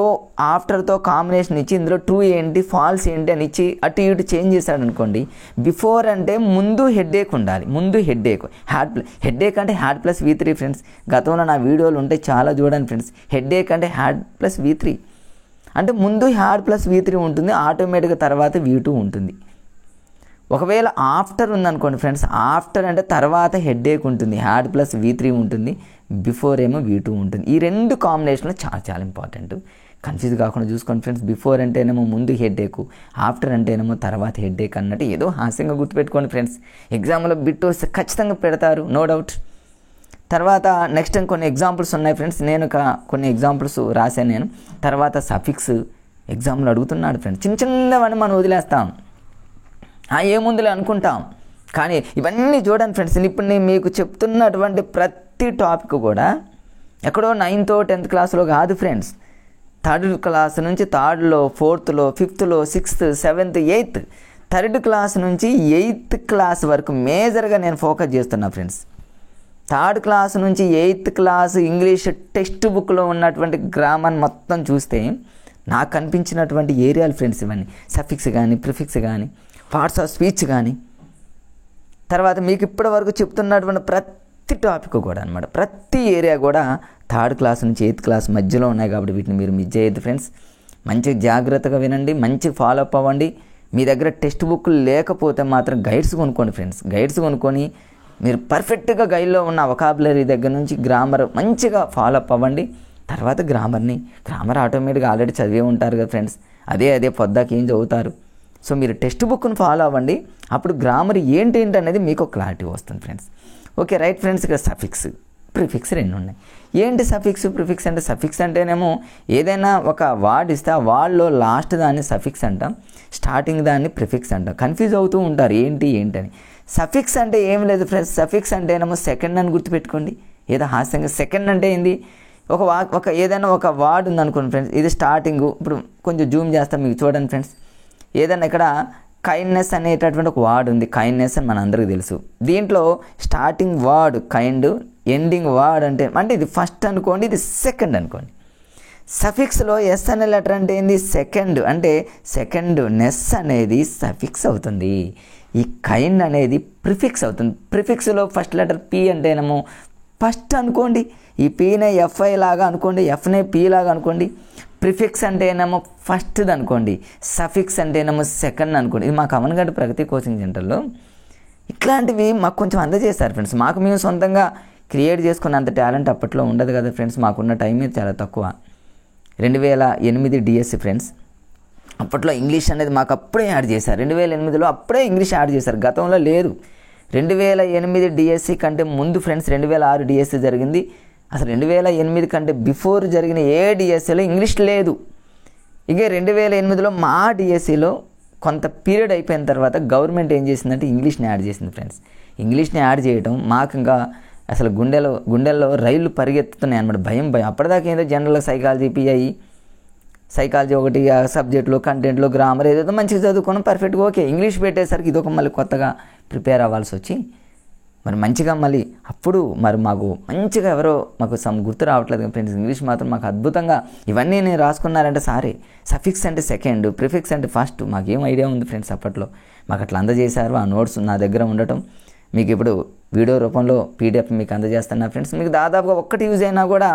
ఆఫ్టర్తో కాంబినేషన్ ఇచ్చి ఇందులో ట్రూ ఏంటి ఫాల్స్ ఏంటి అని ఇచ్చి అటు ఇటు చేంజ్ చేశాడు అనుకోండి. బిఫోర్ అంటే ముందు హెడ్ఏక్ ఉండాలి, ముందు హెడ్ఏక్. హెడ్ఏక్ అంటే హ్యాడ్ ప్లస్ V3 ఫ్రెండ్స్. గతంలో నా వీడియోలు ఉంటే చాలా చూడండి ఫ్రెండ్స్. హెడ్ఏక్ అంటే హ్యాడ్ ప్లస్ V3 అంటే ముందు హ్యాడ్ ప్లస్ V3 ఉంటుంది, ఆటోమేటిక్గా తర్వాత V2 ఉంటుంది. ఒకవేళ ఆఫ్టర్ ఉందనుకోండి ఫ్రెండ్స్, ఆఫ్టర్ అంటే తర్వాత హెడ్ఏక్ ఉంటుంది, హ్యాడ్ ప్లస్ V3 ఉంటుంది, బిఫోర్ ఏమో V2 ఉంటుంది. ఈ రెండు కాంబినేషన్లు చాలా చాలా ఇంపార్టెంట్. కన్ఫ్యూజ్ కాకుండా చూసుకోండి ఫ్రెండ్స్. బిఫోర్ అంటేనేమో ముందు హెడ్ఏక్, ఆఫ్టర్ అంటేనేమో తర్వాత హెడ్ఏక్ అన్నట్టు ఏదో హాస్యంగా గుర్తుపెట్టుకోండి ఫ్రెండ్స్. ఎగ్జామ్లో బిట్ వస్తే ఖచ్చితంగా పెడతారు, నో డౌట్. తర్వాత నెక్స్ట్ కొన్ని ఎగ్జాంపుల్స్ ఉన్నాయి ఫ్రెండ్స్. నేను కొన్ని ఎగ్జాంపుల్స్ రాశాను నేను. తర్వాత సఫిక్స్ ఎగ్జామ్లో అడుగుతున్నాడు ఫ్రెండ్స్. చిన్న చిన్నవన్నీ మనం వదిలేస్తాం, ఏముందిలే అనుకుంటాం. కానీ ఇవన్నీ చూడండి ఫ్రెండ్స్, ఇప్పుడు నేను మీకు చెప్తున్నటువంటి ప్రతి టాపిక్ కూడా ఎక్కడో 9th 10th క్లాస్లో కాదు ఫ్రెండ్స్. 3rd క్లాస్ నుంచి 3rd, 4th, 5th, 6th, 7th, 8th, 3rd class నుంచి 8th క్లాస్ వరకు మేజర్గా నేను ఫోకస్ చేస్తున్నా ఫ్రెండ్స్. 3rd క్లాస్ నుంచి 8th క్లాస్ ఇంగ్లీష్ టెక్స్ట్ బుక్లో ఉన్నటువంటి గ్రామర్ మొత్తం చూస్తే నాకు కనిపించినటువంటి ఏరియాలు ఫ్రెండ్స్ ఇవన్నీ. సఫిక్స్ కానీ, ప్రిఫిక్స్ కానీ, పార్ట్స్ ఆఫ్ స్పీచ్ కానీ, తర్వాత మీకు ఇప్పటి వరకు చెప్తున్నటువంటి ప్రతి టాపిక్ కూడా అనమాట, ప్రతి ఏరియా కూడా 3rd క్లాస్ నుంచి 8th క్లాస్ మధ్యలో ఉన్నాయి. కాబట్టి వీటిని మీరు మిస్ చేయొద్దు ఫ్రెండ్స్. మంచిగా జాగ్రత్తగా వినండి, మంచిగా ఫాలో అప్ అవ్వండి. మీ దగ్గర టెక్స్ట్ బుక్ లేకపోతే మాత్రం గైడ్స్ కొనుక్కోండి ఫ్రెండ్స్. గైడ్స్ కొనుక్కొని మీరు పర్ఫెక్ట్గా గైడ్లో ఉన్న వొకాబులరీ దగ్గర నుంచి గ్రామర్ మంచిగా ఫాలో అప్ అవ్వండి. తర్వాత గ్రామర్ ఆటోమేటిక్గా ఆల్రెడీ చదివే ఉంటారు కదా ఫ్రెండ్స్. అదే పొద్దాకి ఏం చదువుతారు. సో మీరు టెక్స్ట్ బుక్ను ఫాలో అవ్వండి. అప్పుడు గ్రామర్ ఏంటి అనేది మీకు క్లారిటీ వస్తుంది ఫ్రెండ్స్. Okay right friends. ఇక్కడ సఫిక్స్, ప్రిఫిక్స్ రెండు ఉన్నాయి. ఏంటి సఫిక్స్, ప్రిఫిక్స్ అంటే? సఫిక్స్ అంటేనేమో ఏదైనా ఒక వర్డ్ ఇస్తే ఆ వర్డ్లో లాస్ట్ దాన్ని సఫిక్స్ అంటాం, స్టార్టింగ్ దాన్ని ప్రిఫిక్స్ అంటాం. కన్ఫ్యూజ్ అవుతూ ఉంటారు ఏంటి అని. సఫిక్స్ అంటే ఏం లేదు ఫ్రెండ్స్. సఫిక్స్ అంటేనేమో సెకండ్ అని గుర్తుపెట్టుకోండి. ఏదో హాస్యంగా సెకండ్ అంటే ఏంది? ఒక ఏదైనా ఒక వర్డ్ ఉందనుకోండి ఫ్రెండ్స్, ఇది స్టార్టింగ్. ఇప్పుడు కొంచెం జూమ్ చేస్తాం మీకు చూడండి ఫ్రెండ్స్. ఏదైనా ఇక్కడ కైండ్నెస్ అనేటటువంటి ఒక వర్డ్ ఉంది. కైండ్నెస్ అని మనందరికీ తెలుసు. దీంట్లో starting word kind, ending word అంటే ఇది ఫస్ట్ అనుకోండి, ఇది సెకండ్ అనుకోండి. సఫిక్స్లో ఎస్ అనే లెటర్ అంటే ఏంది? సెకండ్. అంటే సెకండ్ నెస్ అనేది సఫిక్స్ అవుతుంది. ఈ కైండ్ అనేది ప్రిఫిక్స్ అవుతుంది. ప్రిఫిక్స్లో ఫస్ట్ లెటర్ పి అంటేనేమో ఫస్ట్ అనుకోండి, ఈ పీనే ఎఫ్ఐ లాగా అనుకోండి, ఎఫ్నే పి లాగా అనుకోండి. ప్రిఫిక్స్ అంటేనేమో ఫస్ట్ది అనుకోండి, సఫిక్స్ అంటేనేమో సెకండ్ అనుకోండి. ఇది మా కమన్గడ్డ ప్రగతి కోచింగ్ సెంటర్లో ఇట్లాంటివి మాకు కొంచెం అందజేశారు ఫ్రెండ్స్. మాకు మేము సొంతంగా క్రియేట్ చేసుకున్నంత టాలెంట్ అప్పట్లో ఉండదు కదా ఫ్రెండ్స్. మాకున్న టైం మీద చాలా తక్కువ. 2008 డిఎస్సి ఫ్రెండ్స్. అప్పట్లో ఇంగ్లీష్ అనేది మాకు అప్పుడే యాడ్ చేశారు. 2008లో అప్పుడే ఇంగ్లీష్ యాడ్ చేశారు, గతంలో లేదు. 2008 డిఎస్సి కంటే ముందు ఫ్రెండ్స్ 2006 డిఎస్సి జరిగింది. అసలు 2008 కంటే బిఫోర్ జరిగిన ఏ డిఎస్సిలో ఇంగ్లీష్ లేదు. ఇక 2008లో మా డిఎస్సిలో కొంత పీరియడ్ అయిపోయిన తర్వాత గవర్నమెంట్ ఏం చేసిందంటే ఇంగ్లీష్ని యాడ్ చేసింది ఫ్రెండ్స్. ఇంగ్లీష్ని యాడ్ చేయడం మాకు ఇంకా అసలు గుండెల్లో రైళ్ళు పరిగెత్తుతున్నాయి అన్నమాట. భయం. అప్పటిదాకా ఏదో జనరల్ సైకాలజీ, పిఐ, సైకాలజీ ఒకటి, సబ్జెక్టులో, కంటెంట్లో, గ్రామర్ ఏదైతే మంచిగా చదువుకోవడం పర్ఫెక్ట్గా ఓకే. ఇంగ్లీష్ పెట్టేసరికి ఇదొక మళ్ళీ కొత్తగా ప్రిపేర్ అవ్వాల్సి వచ్చి మరి మంచిగా మళ్ళీ అప్పుడు మరి మాకు మంచిగా ఎవరో మాకు గుర్తు రావట్లేదు ఫ్రెండ్స్. ఇంగ్లీష్ మాత్రం మాకు అద్భుతంగా ఇవన్నీ నేను రాసుకున్నారంటే సారే. సఫిక్స్ అంటే సెకండ్, ప్రిఫిక్స్ అంటే ఫస్ట్. మాకేం ఐడియా ఉంది ఫ్రెండ్స్ అప్పట్లో. మాకు అట్లా అందజేశారు. ఆ నోట్స్ నా దగ్గర ఉండటం మీకు ఇప్పుడు వీడియో రూపంలో పీడిఎఫ్ మీకు అందజేస్తున్నా ఫ్రెండ్స్. మీకు దాదాపుగా ఒక్కటి యూజ్ అయినా కూడా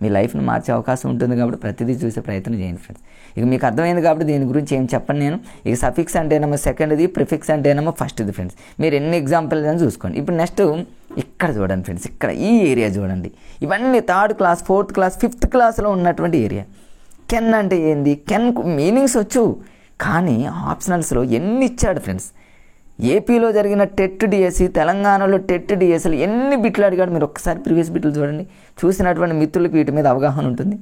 మీ లైఫ్ని మార్చే అవకాశం ఉంటుంది కాబట్టి ప్రతిదీ చూసే ప్రయత్నం చేయండి ఫ్రెండ్స్. ఇక మీకు అర్థమైంది కాబట్టి దీని గురించి ఏం చెప్పను నేను. ఇక సఫిక్స్ అంటేనేమో సెకండ్ది, ప్రిఫిక్స్ అంటేనేమో ఫస్ట్ది ఫ్రెండ్స్. మీరు ఎన్ని ఎగ్జాంపుల్స్ అని చూసుకోండి. ఇప్పుడు నెక్స్ట్ ఇక్కడ చూడండి ఫ్రెండ్స్. ఇక్కడ ఈ ఏరియా చూడండి. ఇవన్నీ 3rd class, 4th class, 5th క్లాస్లో ఉన్నటువంటి ఏరియా. కెన్ అంటే ఏంది? కెన్ మీనింగ్స్ వచ్చు, కానీ ఆప్షనల్స్లో ఎన్ని ఇచ్చాడు ఫ్రెండ్స్. ఏపీలో జరిగిన టెట్ డిఎస్సి, తెలంగాణలో టెట్ డిఎస్సిలు ఎన్ని బిట్లు అడిగాడు. మీరు ఒక్కసారి ప్రీవియస్ బిట్లు చూడండి. చూసినటువంటి మిత్రులకు వీటి మీద అవగాహన ఉంటుంది.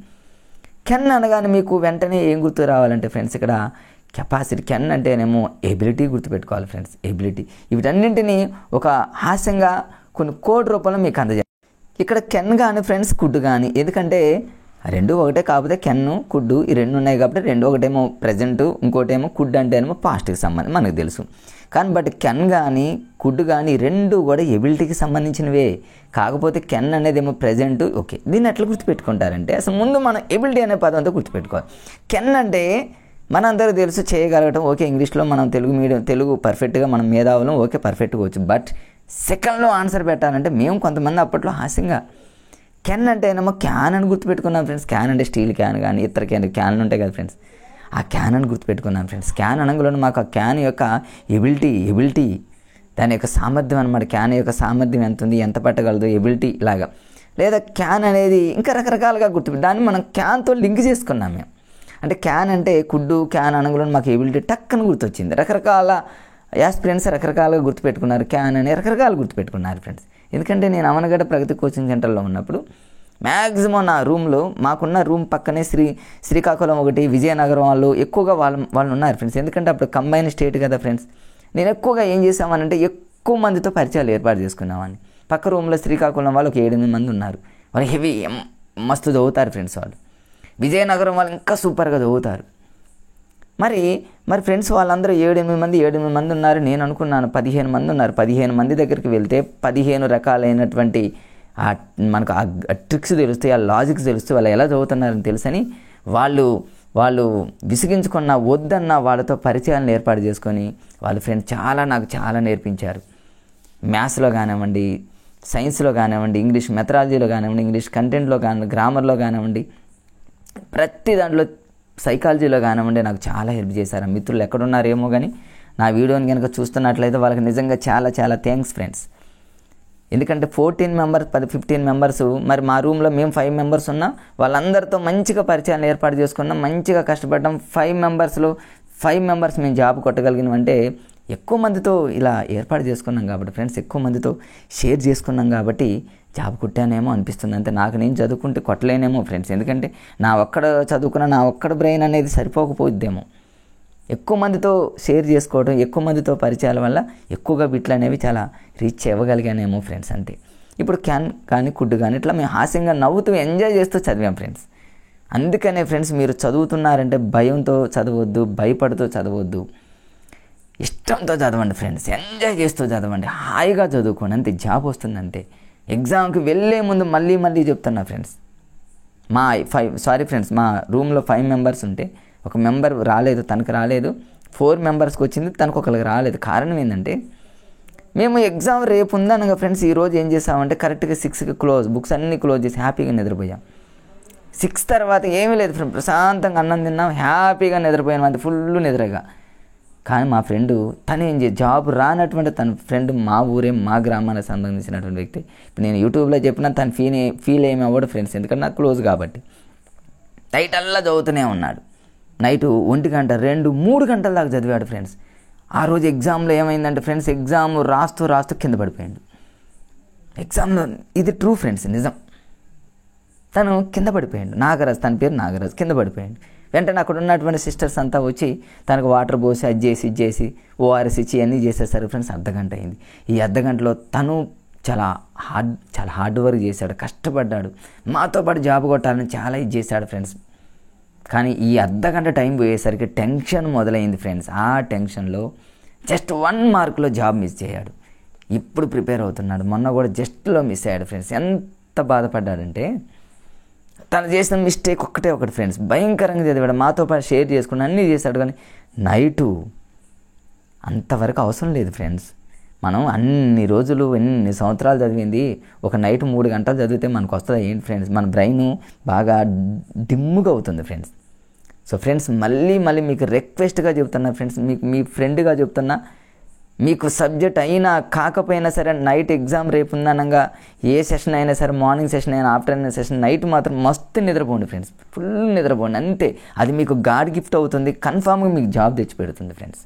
కెన్ అనగానే మీకు వెంటనే ఏం గుర్తు రావాలంటే ఫ్రెండ్స్ ఇక్కడ కెపాసిటీ. కెన్ అంటేనేమో ఎబిలిటీ గుర్తుపెట్టుకోవాలి ఫ్రెండ్స్. ఎబిలిటీ. వీటన్నింటినీ ఒక హాస్యంగా కొన్ని కోడ్ రూపంలో మీకు అందజేయాలి. ఇక్కడ కెన్ కానీ ఫ్రెండ్స్, కుడ్ కానీ, ఎందుకంటే రెండు ఒకటే, కాకపోతే కెన్ను, కుడ్డు ఈ రెండు ఉన్నాయి కాబట్టి రెండు. ఒకటేమో ప్రజెంట్, ఇంకోటేమో కుడ్ అంటేనేమో పాస్ట్కి సంబంధం మనకు తెలుసు. కానీ బట్ కెన్ కానీ కుడ్ కానీ రెండు కూడా ఎబిలిటీకి సంబంధించినవే. కాకపోతే కెన్ అనేది ఏమో ప్రజెంట్. ఓకే, దీన్ని ఎట్లా గుర్తుపెట్టుకుంటారంటే అసలు ముందు మనం ఎబిలిటీ అనే పదంతో గుర్తుపెట్టుకోవాలి. కెన్ అంటే మనందరికీ తెలుసు చేయగలగటం. ఓకే, ఇంగ్లీష్లో మనం తెలుగు పర్ఫెక్ట్గా మనం మేధావులం, ఓకే పర్ఫెక్ట్గా వచ్చు. బట్ సెకండ్లో ఆన్సర్ పెట్టాలంటే మేము కొంతమంది అప్పట్లో హాస్యంగా కెన్ అంటే ఏమో క్యాన్ అని గుర్తుపెట్టుకున్నాం ఫ్రెండ్స్. క్యాన్ అంటే స్టీల్ క్యాన్ కానీ ఇతర క్యాన్లు ఉంటాయి కదా ఫ్రెండ్స్. ఆ క్యాన్ అని గుర్తుపెట్టుకున్నాం ఫ్రెండ్స్. క్యాన్ అనగానే మాకు ఆ క్యాన్ యొక్క ఎబిలిటీ దాని యొక్క సామర్థ్యం అనమాట. క్యాన్ యొక్క సామర్థ్యం ఎంత ఉంది, ఎంత పట్టగలదు, ఎబిలిటీ ఇలాగా. లేదా క్యాన్ అనేది ఇంకా రకరకాలుగా దాన్ని మనం క్యాన్తో లింక్ చేసుకున్నాం మేము. అంటే క్యాన్ అంటే కుడ్డు, క్యాన్ అనగానే మాకు ఎబిలిటీ టక్కని గుర్తొచ్చింది. రకరకాల యాస్పిరెంట్స్ రకరకాలుగా గుర్తుపెట్టుకున్నారు. క్యాన్ అని రకరకాలు గుర్తుపెట్టుకున్నారు ఫ్రెండ్స్. ఎందుకంటే నేను అవనగడ్డ ప్రగతి కోచింగ్ సెంటర్లో ఉన్నప్పుడు మ్యాక్సిమం నా రూమ్లో, మాకున్న రూమ్ పక్కనే శ్రీకాకుళం ఒకటి, విజయనగరం వాళ్ళు ఎక్కువగా వాళ్ళు ఉన్నారు ఫ్రెండ్స్. ఎందుకంటే అప్పుడు కంబైన్ స్టేట్ కదా ఫ్రెండ్స్. నేను ఎక్కువగా ఏం చేసామనంటే ఎక్కువ మందితో పరిచయాలు ఏర్పాటు చేసుకున్నామని. పక్క రూమ్లో శ్రీకాకుళం వాళ్ళు ఒక 7-8 మంది ఉన్నారు. వాళ్ళు హెవీ మస్తు చదువుతారు ఫ్రెండ్స్. వాళ్ళు విజయనగరం వాళ్ళు ఇంకా సూపర్గా చదువుతారు. మరి ఫ్రెండ్స్ వాళ్ళందరూ 7-8 మంది ఉన్నారు. నేను అనుకున్నాను 15 మంది ఉన్నారు. 15 మంది దగ్గరికి వెళ్తే 15 రకాలైనటువంటి మనకు ఆ ట్రిక్స్ తెలుస్తాయి, ఆ లాజిక్స్ తెలుస్తాయి, వాళ్ళు ఎలా చదువుతున్నారని తెలుసని వాళ్ళు విసిగించుకున్న వద్దన్న వాళ్ళతో పరిచయాలను ఏర్పాటు చేసుకొని వాళ్ళ ఫ్రెండ్స్ నాకు చాలా నేర్పించారు. మ్యాథ్స్లో కానివ్వండి, సైన్స్లో కానివ్వండి, ఇంగ్లీష్ మెథడాలజీలో కానివ్వండి, ఇంగ్లీష్ కంటెంట్లో కానివ్వండి, గ్రామర్లో కానివ్వండి, ప్రతి దాంట్లో సైకాలజీలో కానివ్వండి నాకు చాలా హెల్ప్ చేశారు. మిత్రులు ఎక్కడున్నారేమో కానీ నా వీడియోని కనుక చూస్తున్నట్లయితే వాళ్ళకి నిజంగా చాలా చాలా థ్యాంక్స్ ఫ్రెండ్స్. ఎందుకంటే 14 మెంబర్స్ 15 మెంబర్స్, మరి మా రూమ్లో మేము 5 మెంబర్స్ ఉన్నాం. వాళ్ళందరితో మంచిగా పరిచయాన్ని ఏర్పాటు చేసుకున్నాం, మంచిగా కష్టపడ్డాం. 5 మెంబర్స్ మేము జాబ్ కొట్టగలిగినామంటే ఎక్కువ మందితో ఇలా ఏర్పాటు చేసుకున్నాం కాబట్టి ఫ్రెండ్స్, ఎక్కువ మందితో షేర్ చేసుకున్నాం కాబట్టి జాబ్ కొట్టానేమో అనిపిస్తుంది. అంతే, నాకు నేను చదువుకుంటే కొట్టలేనేమో ఫ్రెండ్స్. ఎందుకంటే నా ఒక్కడ బ్రెయిన్ అనేది సరిపోకపోద్దేమో. ఎక్కువ మందితో షేర్ చేసుకోవడం, ఎక్కువ మందితో పరిచయాల వల్ల ఎక్కువగా బిట్లు అనేవి చాలా రీచ్ అవ్వగలిగానేమో ఫ్రెండ్స్. అంతే. ఇప్పుడు క్యాన్ కానీ కుడ్ కానీ ఇట్లా మేము హాస్యంగా నవ్వుతూ ఎంజాయ్ చేస్తూ చదివాం ఫ్రెండ్స్. అందుకనే ఫ్రెండ్స్ మీరు చదువుతున్నారంటే భయంతో చదవద్దు, భయపడుతూ చదవద్దు, ఇష్టంతో చదవండి ఫ్రెండ్స్. ఎంజాయ్ చేస్తూ చదవండి, హాయిగా చదువుకోండి. అంతే, జాబ్ వస్తుంది అంతే. ఎగ్జామ్కి వెళ్ళే ముందు మళ్ళీ చెప్తున్నా ఫ్రెండ్స్, మా రూమ్లో 5 మెంబర్స్ ఉంటే ఒక మెంబర్ రాలేదు, తనకు రాలేదు. 4 మెంబర్స్కి వచ్చింది, తనకు ఒకరికి రాలేదు. కారణం ఏంటంటే మేము ఎగ్జామ్ రేపు ఉందనగా ఫ్రెండ్స్ ఈరోజు ఏం చేసామంటే కరెక్ట్గా 6కి బుక్స్ అన్నీ క్లోజ్ చేసి హ్యాపీగా నిద్రపోయాం. 6 తర్వాత ఏమీ లేదు ఫ్రెండ్, ప్రశాంతంగా అన్నం తిన్నాం, హ్యాపీగా నిద్రపోయాం. అంతే, ఫుల్ నిద్రగా. కానీ మా ఫ్రెండ్ తను ఏం జాబ్ రానటువంటి తన ఫ్రెండ్ మా ఊరే మా గ్రామానికి సంబంధించినటువంటి వ్యక్తి. ఇప్పుడు నేను యూట్యూబ్లో చెప్పినా తను ఫీల్ ఏమి అవ్వడు ఫ్రెండ్స్, ఎందుకంటే నాకు క్లోజ్ కాబట్టి. నైట్ అల్లా చదువుతూనే ఉన్నాడు. నైటు 1 గంట 2 3 గంటల దాకా చదివాడు ఫ్రెండ్స్. ఆ రోజు ఎగ్జామ్లో ఏమైందంటే ఫ్రెండ్స్, ఎగ్జామ్ రాస్తూ కింద పడిపోయాడు ఎగ్జామ్లో. ఇది ట్రూ ఫ్రెండ్స్, నిజం. తను కింద పడిపోయాడు. నాగరాజ్, తన పేరు నాగరాజ్. కింద పడిపోయాడు. వెంటనే అక్కడ ఉన్నటువంటి సిస్టర్స్ అంతా వచ్చి తనకు వాటర్ పోసి అది చేసి ఓఆర్ఎస్ ఇచ్చి అన్నీ చేసేసారు ఫ్రెండ్స్. అర్ధగంట అయింది. ఈ అర్ధగంటలో తను చాలా హార్డ్ వర్క్ చేశాడు, కష్టపడ్డాడు. మాతో పాటు జాబ్ కొట్టాలని చాలా ఇది చేశాడు ఫ్రెండ్స్. కానీ ఈ అర్ధగంట టైం పోయేసరికి టెన్షన్ మొదలైంది ఫ్రెండ్స్. ఆ టెన్షన్లో జస్ట్ 1 మార్కులో జాబ్ మిస్ చేశాడు. ఇప్పుడు ప్రిపేర్ అవుతున్నాడు. మొన్న కూడా జస్ట్లో మిస్ అయ్యాడు ఫ్రెండ్స్. ఎంత బాధపడ్డాడంటే, తను చేసిన మిస్టేక్ ఒకటి ఫ్రెండ్స్, భయంకరంగా చదివాడు. మాతో పాటు షేర్ చేసుకుని అన్నీ చేశాడు. కానీ నైటు అంతవరకు అవసరం లేదు ఫ్రెండ్స్. మనం అన్ని రోజులు ఎన్ని సంవత్సరాలు చదివింది ఒక నైట్ 3 గంటలు చదివితే మనకు వస్తుంది ఏంటి ఫ్రెండ్స్? మన బ్రెయిన్ బాగా డిమ్ముగా అవుతుంది ఫ్రెండ్స్. సో ఫ్రెండ్స్, మళ్ళీ మీకు రిక్వెస్ట్గా చెప్తున్నా ఫ్రెండ్స్, మీ ఫ్రెండ్గా చెప్తున్నా, మీకు సబ్జెక్ట్ అయినా కాకపోయినా సరే నైట్ ఎగ్జామ్ రేపు ఉందనగా ఏ సెషన్ అయినా సరే, మార్నింగ్ సెషన్ అయినా ఆఫ్టర్నూన్ సెషన్, నైట్ మాత్రం మస్తు నిద్రపోండి ఫ్రెండ్స్. ఫుల్ నిద్రపోండి అంతే. అది మీకు గాడ్ గిఫ్ట్ అవుతుంది. కన్ఫామ్గా మీకు జాబ్ తెచ్చి పెడుతుంది ఫ్రెండ్స్.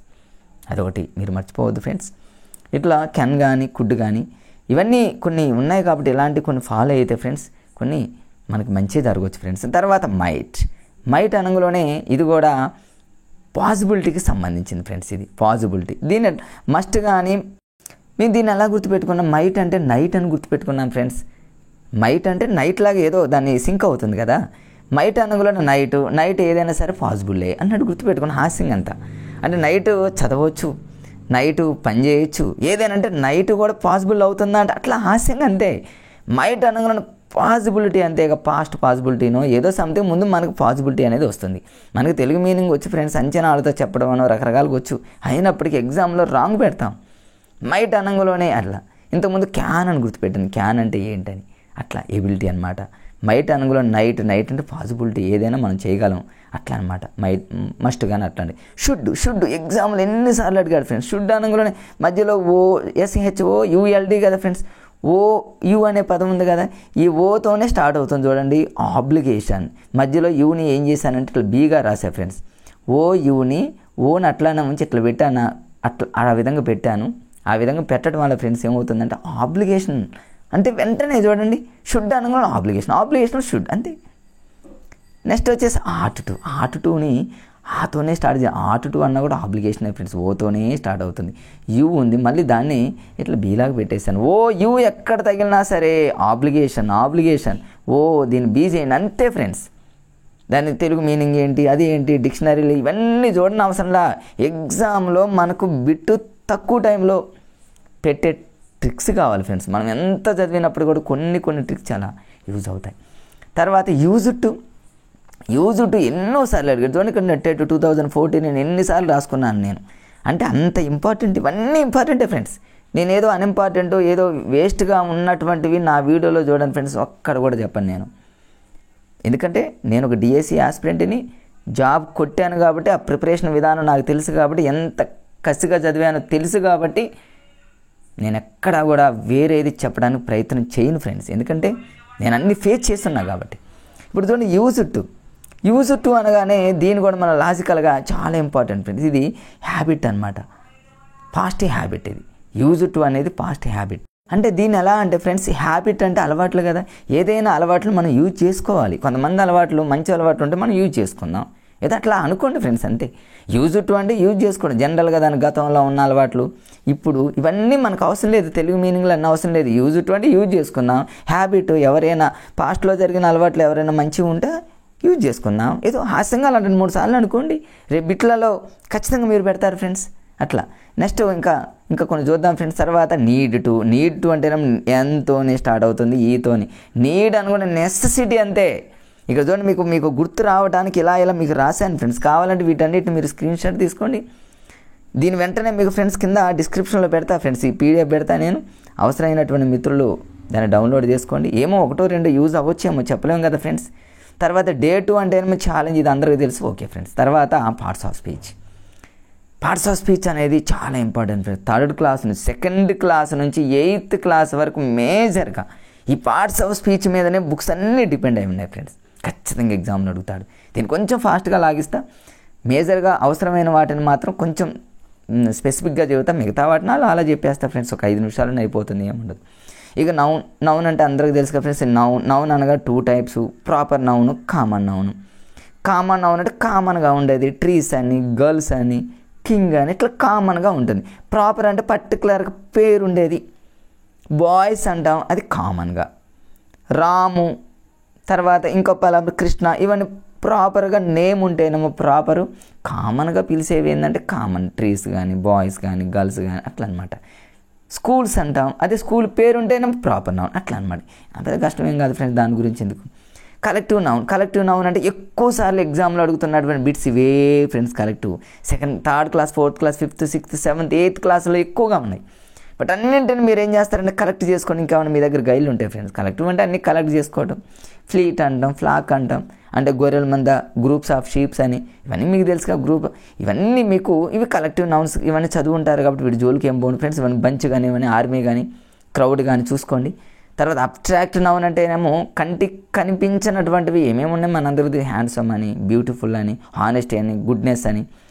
అదొకటి మీరు మర్చిపోవద్దు ఫ్రెండ్స్. ఇట్లా కెన్ కానీ కుడ్ కానీ ఇవన్నీ కొన్ని ఉన్నాయి కాబట్టి ఇలాంటి కొన్ని ఫాలో అయితే ఫ్రెండ్స్ కొన్ని మనకి మంచి జరగవచ్చు ఫ్రెండ్స్. తర్వాత మైట్ అనగానే ఇది కూడా పాసిబిలిటీకి సంబంధించింది ఫ్రెండ్స్. ఇది పాసిబిలిటీ. దీన్ని మస్ట్ కానీ మేము దీన్ని ఎలా గుర్తుపెట్టుకున్నాం? మైట్ అంటే నైట్ అని గుర్తుపెట్టుకున్నాం ఫ్రెండ్స్. మైట్ అంటే నైట్ లాగా ఏదో దాన్ని సింక్ అవుతుంది కదా. మైట్ అనగానే నైట్ ఏదైనా సరే పాసిబుల్లే అన్నట్టు గుర్తుపెట్టుకున్నాం. హాస్యం అంతా అంటే నైట్ చదవచ్చు, నైటు పని చేయొచ్చు, ఏదైనా అంటే నైట్ కూడా పాసిబుల్ అవుతుందా అంటే అట్లా హాస్యంగా అంతే. మైట్ అనగానే పాసిబిలిటీ అంతే, ఇక పాస్ట్ పాసిబిలిటీనో ఏదో సంథింగ్ ముందు మనకు పాసిబిలిటీ అనేది వస్తుంది. మనకు తెలుగు మీనింగ్ వచ్చి ఫ్రెండ్స్, అంచనాలతో చెప్పడం అనో రకరకాలుగా వచ్చు. అయినప్పటికీ ఎగ్జామ్లో రాంగ్ పెడతాం. మైట్ అనగానే అట్లా. ఇంతకుముందు క్యాన్ అని గుర్తుపెట్టాను. క్యాన్ అంటే ఏంటని అట్లా ఎబిలిటీ అనమాట. మైట్ అనగానే నైట్ అంటే పాసిబిలిటీ, ఏదైనా మనం చేయగలం అట్లా అనమాట. మస్ట్ కానీ అట్లా అండి. షుడ్ ఎగ్జామ్లో ఎన్నిసార్లు అడిగాడు ఫ్రెండ్స్. షుడ్ అనగానే మధ్యలో OSHOULD కదా ఫ్రెండ్స్. యు అనే పదం ఉంది కదా, ఈ ఓతోనే స్టార్ట్ అవుతుంది చూడండి. ఆబ్లిగేషన్. మధ్యలో యూని ఏం చేశానంటే ఇట్లా బీగా రాశా ఫ్రెండ్స్. యూని ఓని అట్లానే ఉంచి ఇట్లా పెట్టాను, అట్లా ఆ విధంగా పెట్టాను. ఆ విధంగా పెట్టడం వల్ల ఫ్రెండ్స్ ఏమవుతుందంటే ఆబ్లిగేషన్ అంటే వెంటనే చూడండి షుడ్ అనగానే ఆబ్లిగేషన్ షుడ్ అంతే. నెక్స్ట్ వచ్చేసి ఆర్ట్ టూని ఆతోనే స్టార్ట్ చేయాలి. ఆర్ట్ 2 అన్నా కూడా ఆబ్లిగేషన్ ఫ్రెండ్స్, ఓతోనే స్టార్ట్ అవుతుంది. యూ ఉంది, మళ్ళీ దాన్ని ఇట్లా బీలాగా పెట్టేశాను. యూ ఎక్కడ తగిలినా సరే ఆబ్లిగేషన్. దీన్ని బీ చేయండి అంతే ఫ్రెండ్స్. దాని తెలుగు మీనింగ్ ఏంటి, అది ఏంటి, డిక్షనరీలు ఇవన్నీ చూడని అవసరంలా. ఎగ్జామ్లో మనకు బిట్టు తక్కువ టైంలో పెట్టే ట్రిక్స్ కావాలి ఫ్రెండ్స్. మనం ఎంత చదివినప్పుడు కూడా కొన్ని ట్రిక్స్ చాలా యూజ్ అవుతాయి. తర్వాత యూజ్ టు ఎన్నోసార్లు అడిగాడు చూడండి. ఇక్కడ నెట్టెట్ 2014 నేను ఎన్నిసార్లు రాసుకున్నాను నేను అంటే అంత ఇంపార్టెంట్. ఇవన్నీ ఇంపార్టెంటే ఫ్రెండ్స్. నేనేదో అన్ఇంపార్టెంట్ ఏదో వేస్ట్గా ఉన్నటువంటివి నా వీడియోలో చూడండి ఫ్రెండ్స్, ఒక్కడ కూడా చెప్పను నేను. ఎందుకంటే నేను ఒక DSC ఆస్పిరెంట్ని, జాబ్ కొట్టాను కాబట్టి ఆ ప్రిపరేషన్ విధానం నాకు తెలుసు కాబట్టి, ఎంత కసిగా చదివానో తెలుసు కాబట్టి నేను ఎక్కడా కూడా వేరేది చెప్పడానికి ప్రయత్నం చేయను ఫ్రెండ్స్. ఎందుకంటే నేను అన్ని ఫేస్ చేస్తున్నా కాబట్టి. ఇప్పుడు చూడండి యూజ్ టు అనగానే దీన్ని కూడా మన లాజికల్గా చాలా ఇంపార్టెంట్ ఫ్రెండ్స్. ఇది హ్యాబిట్ అనమాట, పాస్ట్ హ్యాబిట్. ఇది యూజ్ టు అనేది పాస్ట్ హ్యాబిట్. అంటే దీన్ని ఎలా అంటే ఫ్రెండ్స్, హ్యాబిట్ అంటే అలవాట్లు కదా. ఏదైనా అలవాట్లు మనం యూజ్ చేసుకోవాలి. కొంతమంది అలవాట్లు మంచి అలవాట్లు ఉంటే మనం యూజ్ చేసుకుందాం, ఏదో అట్లా అనుకోండి ఫ్రెండ్స్ అంతే. యూజ్ టు అంటే యూజ్ చేసుకోండి. జనరల్గా దాని గతంలో ఉన్న అలవాట్లు ఇప్పుడు ఇవన్నీ మనకు అవసరం లేదు. తెలుగు మీనింగ్లో అన్నీ అవసరం లేదు. యూజ్ టు అంటే యూజ్ చేసుకుందాం. హ్యాబిట్ ఎవరైనా పాస్ట్లో జరిగిన అలవాట్లు ఎవరైనా మంచిగా ఉంటే యూజ్ చేసుకుందాం. ఏదో హాస్యంగా 2-3 సార్లు అనుకోండి. రేపు బిట్లలో ఖచ్చితంగా మీరు పెడతారు ఫ్రెండ్స్. అట్లా నెక్స్ట్ ఇంకా కొన్ని చూద్దాం ఫ్రెండ్స్. తర్వాత నీడ్ టు అంటే ఎంతోనే స్టార్ట్ అవుతుంది, ఈతోని. నీడ్ అనుకునే నెసెసిటీ అంతే. ఇక్కడ చూడండి, మీకు గుర్తు రావడానికి ఇలా మీకు రాశాను ఫ్రెండ్స్. కావాలంటే వీటన్నిటిని మీరు స్క్రీన్ షాట్ తీసుకోండి. దీని వెంటనే మీకు ఫ్రెండ్స్ కింద డిస్క్రిప్షన్లో పెడతా ఫ్రెండ్స్. ఈ PDF పెడతా నేను. అవసరమైనటువంటి మిత్రులు దాన్ని డౌన్లోడ్ చేసుకోండి. ఏమో 1-2 యూజ్ అవ్వచ్చేమో, చెప్పలేము కదా ఫ్రెండ్స్. తర్వాత Day 2 అంటే ఛాలెంజ్, ఇది అందరికీ తెలుసు. Okay friends. తర్వాత parts of speech. Parts of speech అనేది చాలా ఇంపార్టెంట్ ఫ్రెండ్స్. 3rd క్లాస్ నుంచి 2nd క్లాస్ నుంచి 8th క్లాస్ వరకు మేజర్గా ఈ పార్ట్స్ ఆఫ్ స్పీచ్ మీదనే బుక్స్ అన్నీ డిపెండ్ అయి ఉన్నాయి ఫ్రెండ్స్. ఖచ్చితంగా ఎగ్జామ్లో అడుగుతాడు. దీన్ని కొంచెం ఫాస్ట్గా లాగిస్తా, మేజర్గా అవసరమైన వాటిని మాత్రం కొంచెం స్పెసిఫిక్గా చెబుతా, మిగతా వాటిని అలా చెప్పేస్తా ఫ్రెండ్స్. ఒక 5 నిమిషాలు అయిపోతుంది, ఏముండదు. ఇక నౌన్ అంటే అందరికీ తెలుసు కదా ఫ్రెండ్స్. నౌన్ అనగా 2 types, proper noun, common noun. Common noun అంటే కామన్గా ఉండేది, ట్రీస్ అని, గర్ల్స్ అని, కింగ్ అని ఇట్లా కామన్గా ఉంటుంది. ప్రాపర్ అంటే పర్టికులర్గా పేరు ఉండేది. బాయ్స్ అంటాం, అది కామన్గా. రాము, తర్వాత ఇంకో పలం కృష్ణ, ఇవన్నీ ప్రాపర్గా నేమ్ ఉంటేనేమో ప్రాపరు. కామన్గా పిలిచేవి ఏంటంటే కామన్, ట్రీస్ కానీ, బాయ్స్ కానీ, గర్ల్స్ కానీ అట్లా అనమాట. స్కూల్స్ అంటాం, అదే స్కూల్ పేరు ఉంటేనేమో ప్రాపర్ నౌన్, అట్లా అనమాట. అంత కష్టమేం కాదు ఫ్రెండ్స్, దాని గురించి ఎందుకు. కలెక్టివ్ నౌన్ అంటే ఎక్కువసార్లు ఎగ్జామ్లో అడుగుతున్నటువంటి బిట్స్ ఇవే friends. Collective 2nd, 3rd class, 4th class, 5th, 6th, 7th, 8th క్లాస్లో ఎక్కువగా ఉన్నాయి. బట్ అన్నింటిని మీరు ఏం చేస్తారంటే కలెక్ట్ చేసుకొని, ఇంకేమైనా మీ దగ్గర గైడ్లు ఉంటాయి ఫ్రెండ్స్. కలెక్టివ్ అంటే అన్ని కలెక్ట్ చేసుకోవడం. ఫ్లీట్ అంటాం, ఫ్లాక్ అంటాం, అంటే గొర్రెల మంద, గ్రూప్స్ ఆఫ్ షీప్స్ అని, ఇవన్నీ మీకు తెలుసుగా. గ్రూప్, ఇవన్నీ మీకు ఇవి కలెక్టివ్ నౌన్స్. ఇవన్నీ చదువుంటారు కాబట్టి వీడి జోలికి ఏం పోండి ఫ్రెండ్స్. ఇవన్నీ బంచ్ కానీ, ఇవన్నీ ఆర్మీ కానీ, క్రౌడ్ కానీ చూసుకోండి. తర్వాత అబ్స్ట్రాక్ట్ నౌన్ అంటేనేమో కంటికి కనిపించినటువంటివి ఏమేమి ఉన్నాయి మనందరిది. హ్యాండ్సమ్ అని, బ్యూటిఫుల్ అని, హానెస్టీ అని, గుడ్నెస్ అని.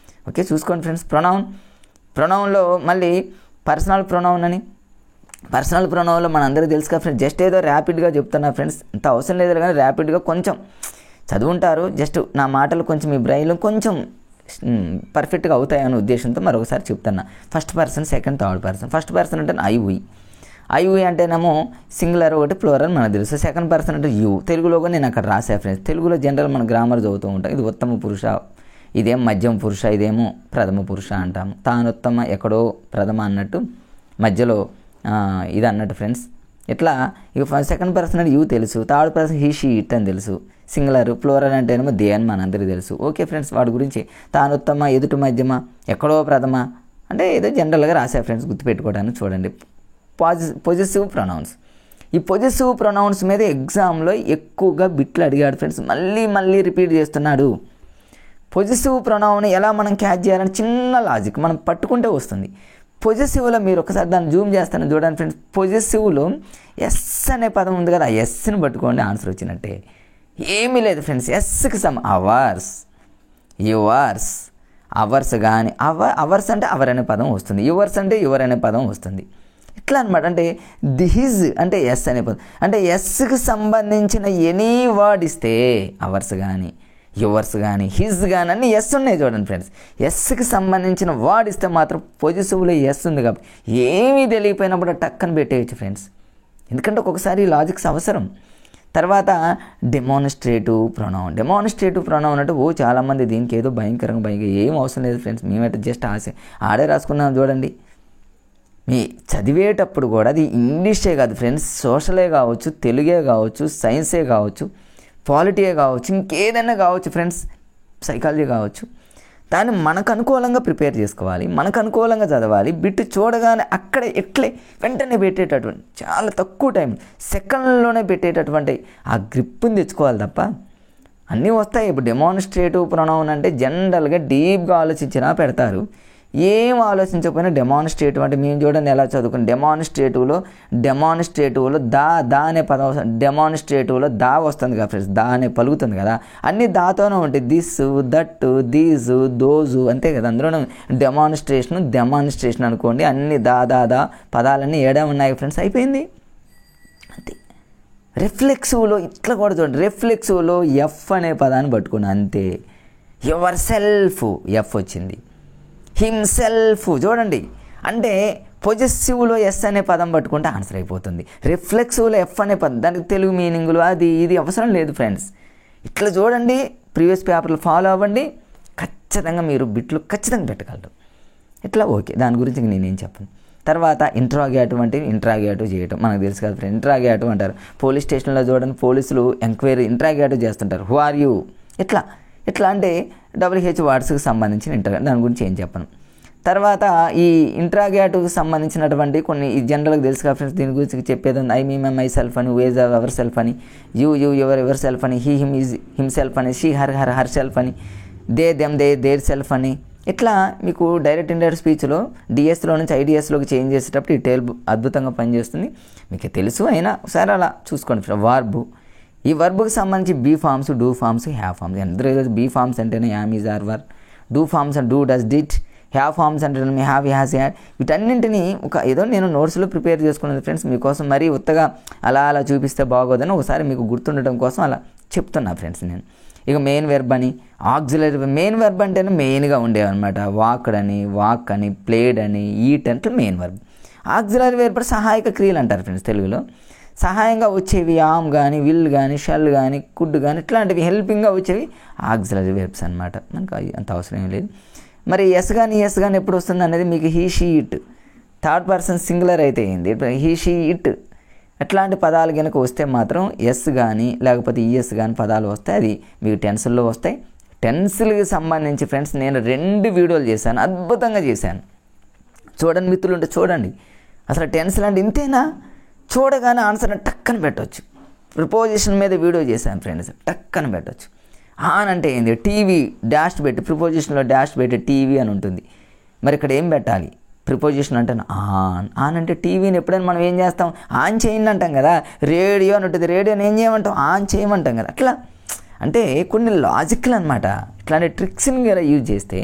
ఓకే, చూసుకోండి ఫ్రెండ్స్. ప్రొనౌన్లో మళ్ళీ పర్సనల్ ప్రొనౌన్ అని. పర్సనల్ ప్రొనౌన్లో మనందరికీ తెలుసు కదా ఫ్రెండ్స్. జస్ట్ ఏదో ర్యాపిడ్గా చెప్తున్నా ఫ్రెండ్స్, అంత అవసరం లేదు కానీ ర్యాపిడ్గా కొంచెం చదువుంటారు. జస్ట్ నా మాటలు కొంచెం మీ బ్రెయిన్లో కొంచెం పర్ఫెక్ట్గా అవుతాయనే ఉద్దేశంతో మరొకసారి చెప్తున్నా. First person, second, third person. First person అంటే ఐ వి అంటేనేమో సింగులర్, ఒకటి ప్లూరల్ మనకు తెలుసు. సెకండ్ పర్సన్ అంటే యూ. తెలుగులో కూడా నేను అక్కడ రాసా ఫ్రెండ్స్. తెలుగులో జనరల్ మన గ్రామర్ చదువుతూ ఉంటాం. ఇది ఉత్తమ పురుష, ఇదేం మధ్యమ పురుష, ఇదేమో ప్రథమ పురుష అంటాము. తానుత్తమ, ఎక్కడో ప్రథమ అన్నట్టు, మధ్యలో ఇది అన్నట్టు ఫ్రెండ్స్. ఇట్లా ఇక సెకండ్ పర్సన్ అంటే యూ తెలుసు, third person he, she, it అని తెలుసు. సింగులర్, ప్లూరల్ అంటేనేమో దే అని మనందరికీ తెలుసు. ఓకే ఫ్రెండ్స్, వాడి గురించి తానుత్తమ, ఎదుటి మధ్యమ, ఎక్కడో ప్రథమ అంటే ఏదో జనరల్గా రాసా ఫ్రెండ్స్, గుర్తుపెట్టుకోవడానికి. చూడండి, పొజెసివ్ ప్రొనౌన్స్. ఈ పొజెసివ్ ప్రొనౌన్స్ మీద ఎగ్జామ్లో ఎక్కువగా బిట్లు అడిగాడు ఫ్రెండ్స్. మళ్ళీ రిపీట్ చేస్తున్నాడు. పొజెసివ్ ప్రొనౌన్ ఎలా మనం క్యాచ్ చేయాలని చిన్న లాజిక్ మనం పట్టుకుంటే వస్తుంది. పొజెసివ్లో మీరు ఒకసారి దాన్ని జూమ్ చేస్తాను చూడండి ఫ్రెండ్స్. పొజెసివ్లో ఎస్ అనే పదం ఉంది కదా, ఆ ఎస్ని పట్టుకోండి, ఆన్సర్ వచ్చినట్టే. ఏమీ లేదు ఫ్రెండ్స్. ఎస్కి అవర్స్, యువర్స్, అవర్స్ కానీ అవర్స్ అంటే అవర్ అనే పదం వస్తుంది. యువర్స్ అంటే యువర్ అనే పదం వస్తుంది. ఇట్లా అనమాట. అంటే హిజ్ అంటే ఎస్ అనే పదం. అంటే ఎస్కి సంబంధించిన ఎనీ వర్డ్ ఇస్తే అవర్స్ కానీ, యువర్స్ కానీ, హిజ్ కానీ అన్నీ ఎస్ ఉన్నాయి చూడండి ఫ్రెండ్స్. ఎస్కి సంబంధించిన వర్డ్ ఇస్తే మాత్రం పొజిటివ్లో ఎస్ ఉంది కాబట్టి ఏమీ తెలియపోయినప్పుడు టక్కని పెట్టేయచ్చు ఫ్రెండ్స్. ఎందుకంటే ఒక్కొక్కసారి లాజిక్స్ అవసరం. తర్వాత డెమాన్స్ట్రేటివ్ ప్రొనౌన్ అంటే చాలామంది దీనికి ఏదో భయంకరంగా ఏం అవసరం లేదు ఫ్రెండ్స్. మేమైతే జస్ట్ ఆడే రాసుకున్నాం చూడండి. మీ చదివేటప్పుడు కూడా అది ఇంగ్లీషే కాదు ఫ్రెండ్స్, సోషలే కావచ్చు, తెలుగే కావచ్చు, సైన్సే కావచ్చు, పాలిటీయే కావచ్చు, ఇంకేదైనా కావచ్చు ఫ్రెండ్స్, సైకాలజీ కావచ్చు. దాన్ని మనకు అనుకూలంగా ప్రిపేర్ చేసుకోవాలి, మనకు అనుకూలంగా చదవాలి. బిట్టు చూడగానే అక్కడే ఎట్లే వెంటనే పెట్టేటటువంటి, చాలా తక్కువ టైం, సెకండ్లోనే పెట్టేటటువంటి ఆ గ్రిప్ని తెచ్చుకోవాలి తప్ప అన్నీ వస్తాయి. ఇప్పుడు డెమాన్స్ట్రేటివ్ ప్రొనౌన్ అంటే జనరల్గా డీప్గా ఆలోచించినా పెడతారు. ఏం ఆలోచించకపోయినా డెమాన్స్ట్రేటివ్ అంటే మేము చూడండి ఎలా చదువుకుని. డెమాన్స్ట్రేటివ్లో దా అనే పదం వస్తుంది. డెమాన్స్ట్రేటివ్లో దా వస్తుంది కదా ఫ్రెండ్స్, దా అనే పలుకుతుంది కదా, అన్నీ దాతోనే ఉంటాయి. దిస్, దట్, దీస్, దోజు అంతే కదా. అందులోనే డెమాన్స్ట్రేషన్ అనుకోండి, అన్ని దా పదాలన్నీ ఏడా ఉన్నాయి ఫ్రెండ్స్, అయిపోయింది అంతే. రిఫ్లెక్సివ్లో ఇట్లా కూడా చూడండి. రిఫ్లెక్సివ్లో ఎఫ్ అనే పదాన్ని పట్టుకుని అంతే. యువర్ సెల్ఫ్ ఎఫ్ వచ్చింది. హిమ్సెల్ఫ్ చూడండి. అంటే పొజెసివ్లో ఎస్ అనే పదం పట్టుకుంటే ఆన్సర్ అయిపోతుంది. రిఫ్లెక్సివ్లో ఎఫ్ అనే పదం, దానికి తెలుగు మీనింగ్లు అది ఇది అవసరం లేదు ఫ్రెండ్స్. ఇట్లా చూడండి, ప్రీవియస్ పేపర్లు ఫాలో అవ్వండి, ఖచ్చితంగా మీరు బిట్లు ఖచ్చితంగా పెట్టగలరు. ఇట్లా ఓకే, దాని గురించి నేనేం చెప్పను. తర్వాత ఇంట్రాగేటివ్ చేయటం మనకు తెలుసు కదా ఫ్రెండ్. ఇంట్రాగేటివ్ అంటారు. పోలీస్ స్టేషన్లో చూడండి, పోలీసులు ఎంక్వైరీ ఇంట్రాగేటివ్ చేస్తుంటారు. హూ ఆర్ యూ, ఇట్లా అంటే WH వర్డ్స్కి సంబంధించిన దాని గురించి ఏం చెప్పను. తర్వాత ఈ ఇంట్రాగేటివ్కి సంబంధించినటువంటి కొన్ని జనరల్గా తెలుసు కదా ఫ్రెండ్స్, దీని గురించి చెప్పేది ఉంది. ఐ మీ మై సెల్ఫ్ అని, వేజ్ అవర్ సెల్ఫ్ అని, యూ ఎవర్ సెల్ఫ్ అని, he him is him self అని, షీ హర్ సెల్ఫ్ అని, దే దెమ్ దేర్ సెల్ఫ్ అని, ఇట్లా మీకు డైరెక్ట్ ఇండైరెక్ట్ స్పీచ్లో డిఎస్లో నుంచి ఐడిఎస్లోకి చేంజ్ చేసేటప్పుడు ఈ టేబుల్ అద్భుతంగా పనిచేస్తుంది. మీకు తెలుసు అయినా ఒకసారి అలా చూసుకోండి. వర్బ్, ఈ వర్బ్కి సంబంధించి be forms, do forms, have forms. అందరూ బీ ఫార్మ్స్ అంటేనే am, is, are, were. Do forms అంటే do, does, did. Have forms అంటే హ్యావ్, హ్యాస్, హ్యాడ్. వీటన్నింటినీ ఏదో నేను నోట్స్లో ప్రిపేర్ చేసుకున్నాను ఫ్రెండ్స్ మీకోసం. మరీ ఉత్తగా అలా చూపిస్తే బాగోదని ఒకసారి మీకు గుర్తుండటం కోసం అలా చెప్తున్నా ఫ్రెండ్స్ నేను. ఇక మెయిన్ వెర్బ్ అని, ఆక్సిలరీ. మెయిన్ వెర్బ్ అంటేనే మెయిన్గా ఉండేవన్నమాట. వాక్డ్ అని, వాక్ అని, ప్లేడ్ అని, ఈట్ అంటే మెయిన్ వెర్బ్. ఆక్సిలరీ వెర్బ్ సహాయక క్రియలు అంటారు ఫ్రెండ్స్ తెలుగులో. సహాయంగా వచ్చేవి ఆమ్ కానీ, విల్ కానీ, షల్ కానీ, కుడ్ కానీ ఇట్లాంటివి హెల్పింగ్గా వచ్చేవి ఆక్సిలరీ వెర్బ్స్ అనమాట. మనకు అంత అవసరం ఏం లేదు. మరి ఎస్ కానీ ఎప్పుడు వస్తుంది అనేది మీకు he, she, it. Third person singular అయితే అయింది. హీ, షీ, ఇట్ అట్లాంటి పదాలు కనుక వస్తే మాత్రం ఎస్ కానీ లేకపోతే ఈఎస్ కానీ పదాలు వస్తాయి. అది మీకు టెన్సుల్లో వస్తాయి. టెన్సులకి సంబంధించి ఫ్రెండ్స్ నేను 2 వీడియోలు చేశాను, అద్భుతంగా చేశాను. చూడండి మిత్రులు ఉంటే చూడండి. అసలు టెన్సులు అంటే ఇంతేనా, చూడగానే ఆన్సర్ టక్కన పెట్టవచ్చు. ప్రిపోజిషన్ మీద వీడియో చేశాను ఫ్రెండ్స్, టక్కన పెట్టవచ్చు. ఆన్ అంటే ఏంది, టీవీ డాష్ పెట్టి, ప్రిపోజిషన్లో డాష్ పెట్టి టీవీ అని ఉంటుంది. మరి ఇక్కడ ఏం పెట్టాలి, ప్రిపోజిషన్ అంటే ఆన్ అంటే టీవీని ఎప్పుడైనా మనం ఏం చేస్తాం, ఆన్ చేయండి అంటాం కదా. రేడియో అని ఉంటుంది, రేడియోని ఏం చేయమంటాం, ఆన్ చేయమంటాం కదా. అట్లా అంటే కొన్ని లాజిక్లు అనమాట. ఇట్లాంటి ట్రిక్స్ని కనుక యూజ్ చేస్తే,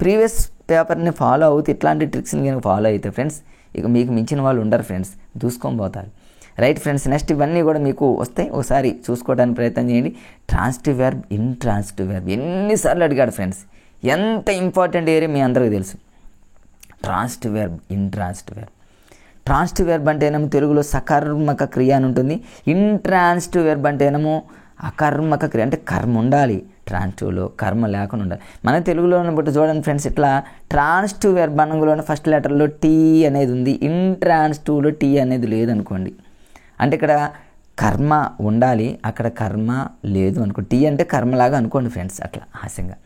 ప్రీవియస్ పేపర్ని ఫాలో అవుతూ ఇట్లాంటి ట్రిక్స్ని కనుక ఫాలో అయితే ఫ్రెండ్స్ ఇక మీకు మించిన వాళ్ళు ఉండరు ఫ్రెండ్స్, దూసుకొని పోతారు. రైట్ ఫ్రెండ్స్, నెక్స్ట్ ఇవన్నీ కూడా మీకు వస్తాయి, ఒకసారి చూసుకోవడానికి ప్రయత్నం చేయండి. ట్రాన్సిటివ్ వెర్బ్, ఇంట్రాన్సిటివ్ వెర్బ్ ఎన్నిసార్లు అడిగాడు ఫ్రెండ్స్. ఎంత ఇంపార్టెంట్ ఏరియా మీ అందరికీ తెలుసు. Transitive verb, intransitive verb. Transitive verb అంటేనేమో తెలుగులో సకర్మక క్రియ అని ఉంటుంది. ఇంట్రాన్సిటివ్ వెర్బ్ అంటేనేమో అకర్మక క్రియ, అంటే కర్మ ఉండాలి. ట్రాన్సిటివ్లో కర్మ లేకుండా ఉండాలి. మన తెలుగులో బట్టి చూడండి ఫ్రెండ్స్, ఇట్లా ట్రాన్సిటివ్ వెర్బ్ అనంలోనే ఫస్ట్ లెటర్లో టీ అనేది ఉంది, ఇంట్రాన్సిటివ్లో టీ అనేది లేదనుకోండి. అంటే ఇక్కడ కర్మ ఉండాలి, అక్కడ కర్మ లేదు అనుకో. టీ అంటే కర్మలాగా అనుకోండి ఫ్రెండ్స్, అట్లా హాస్యంగా.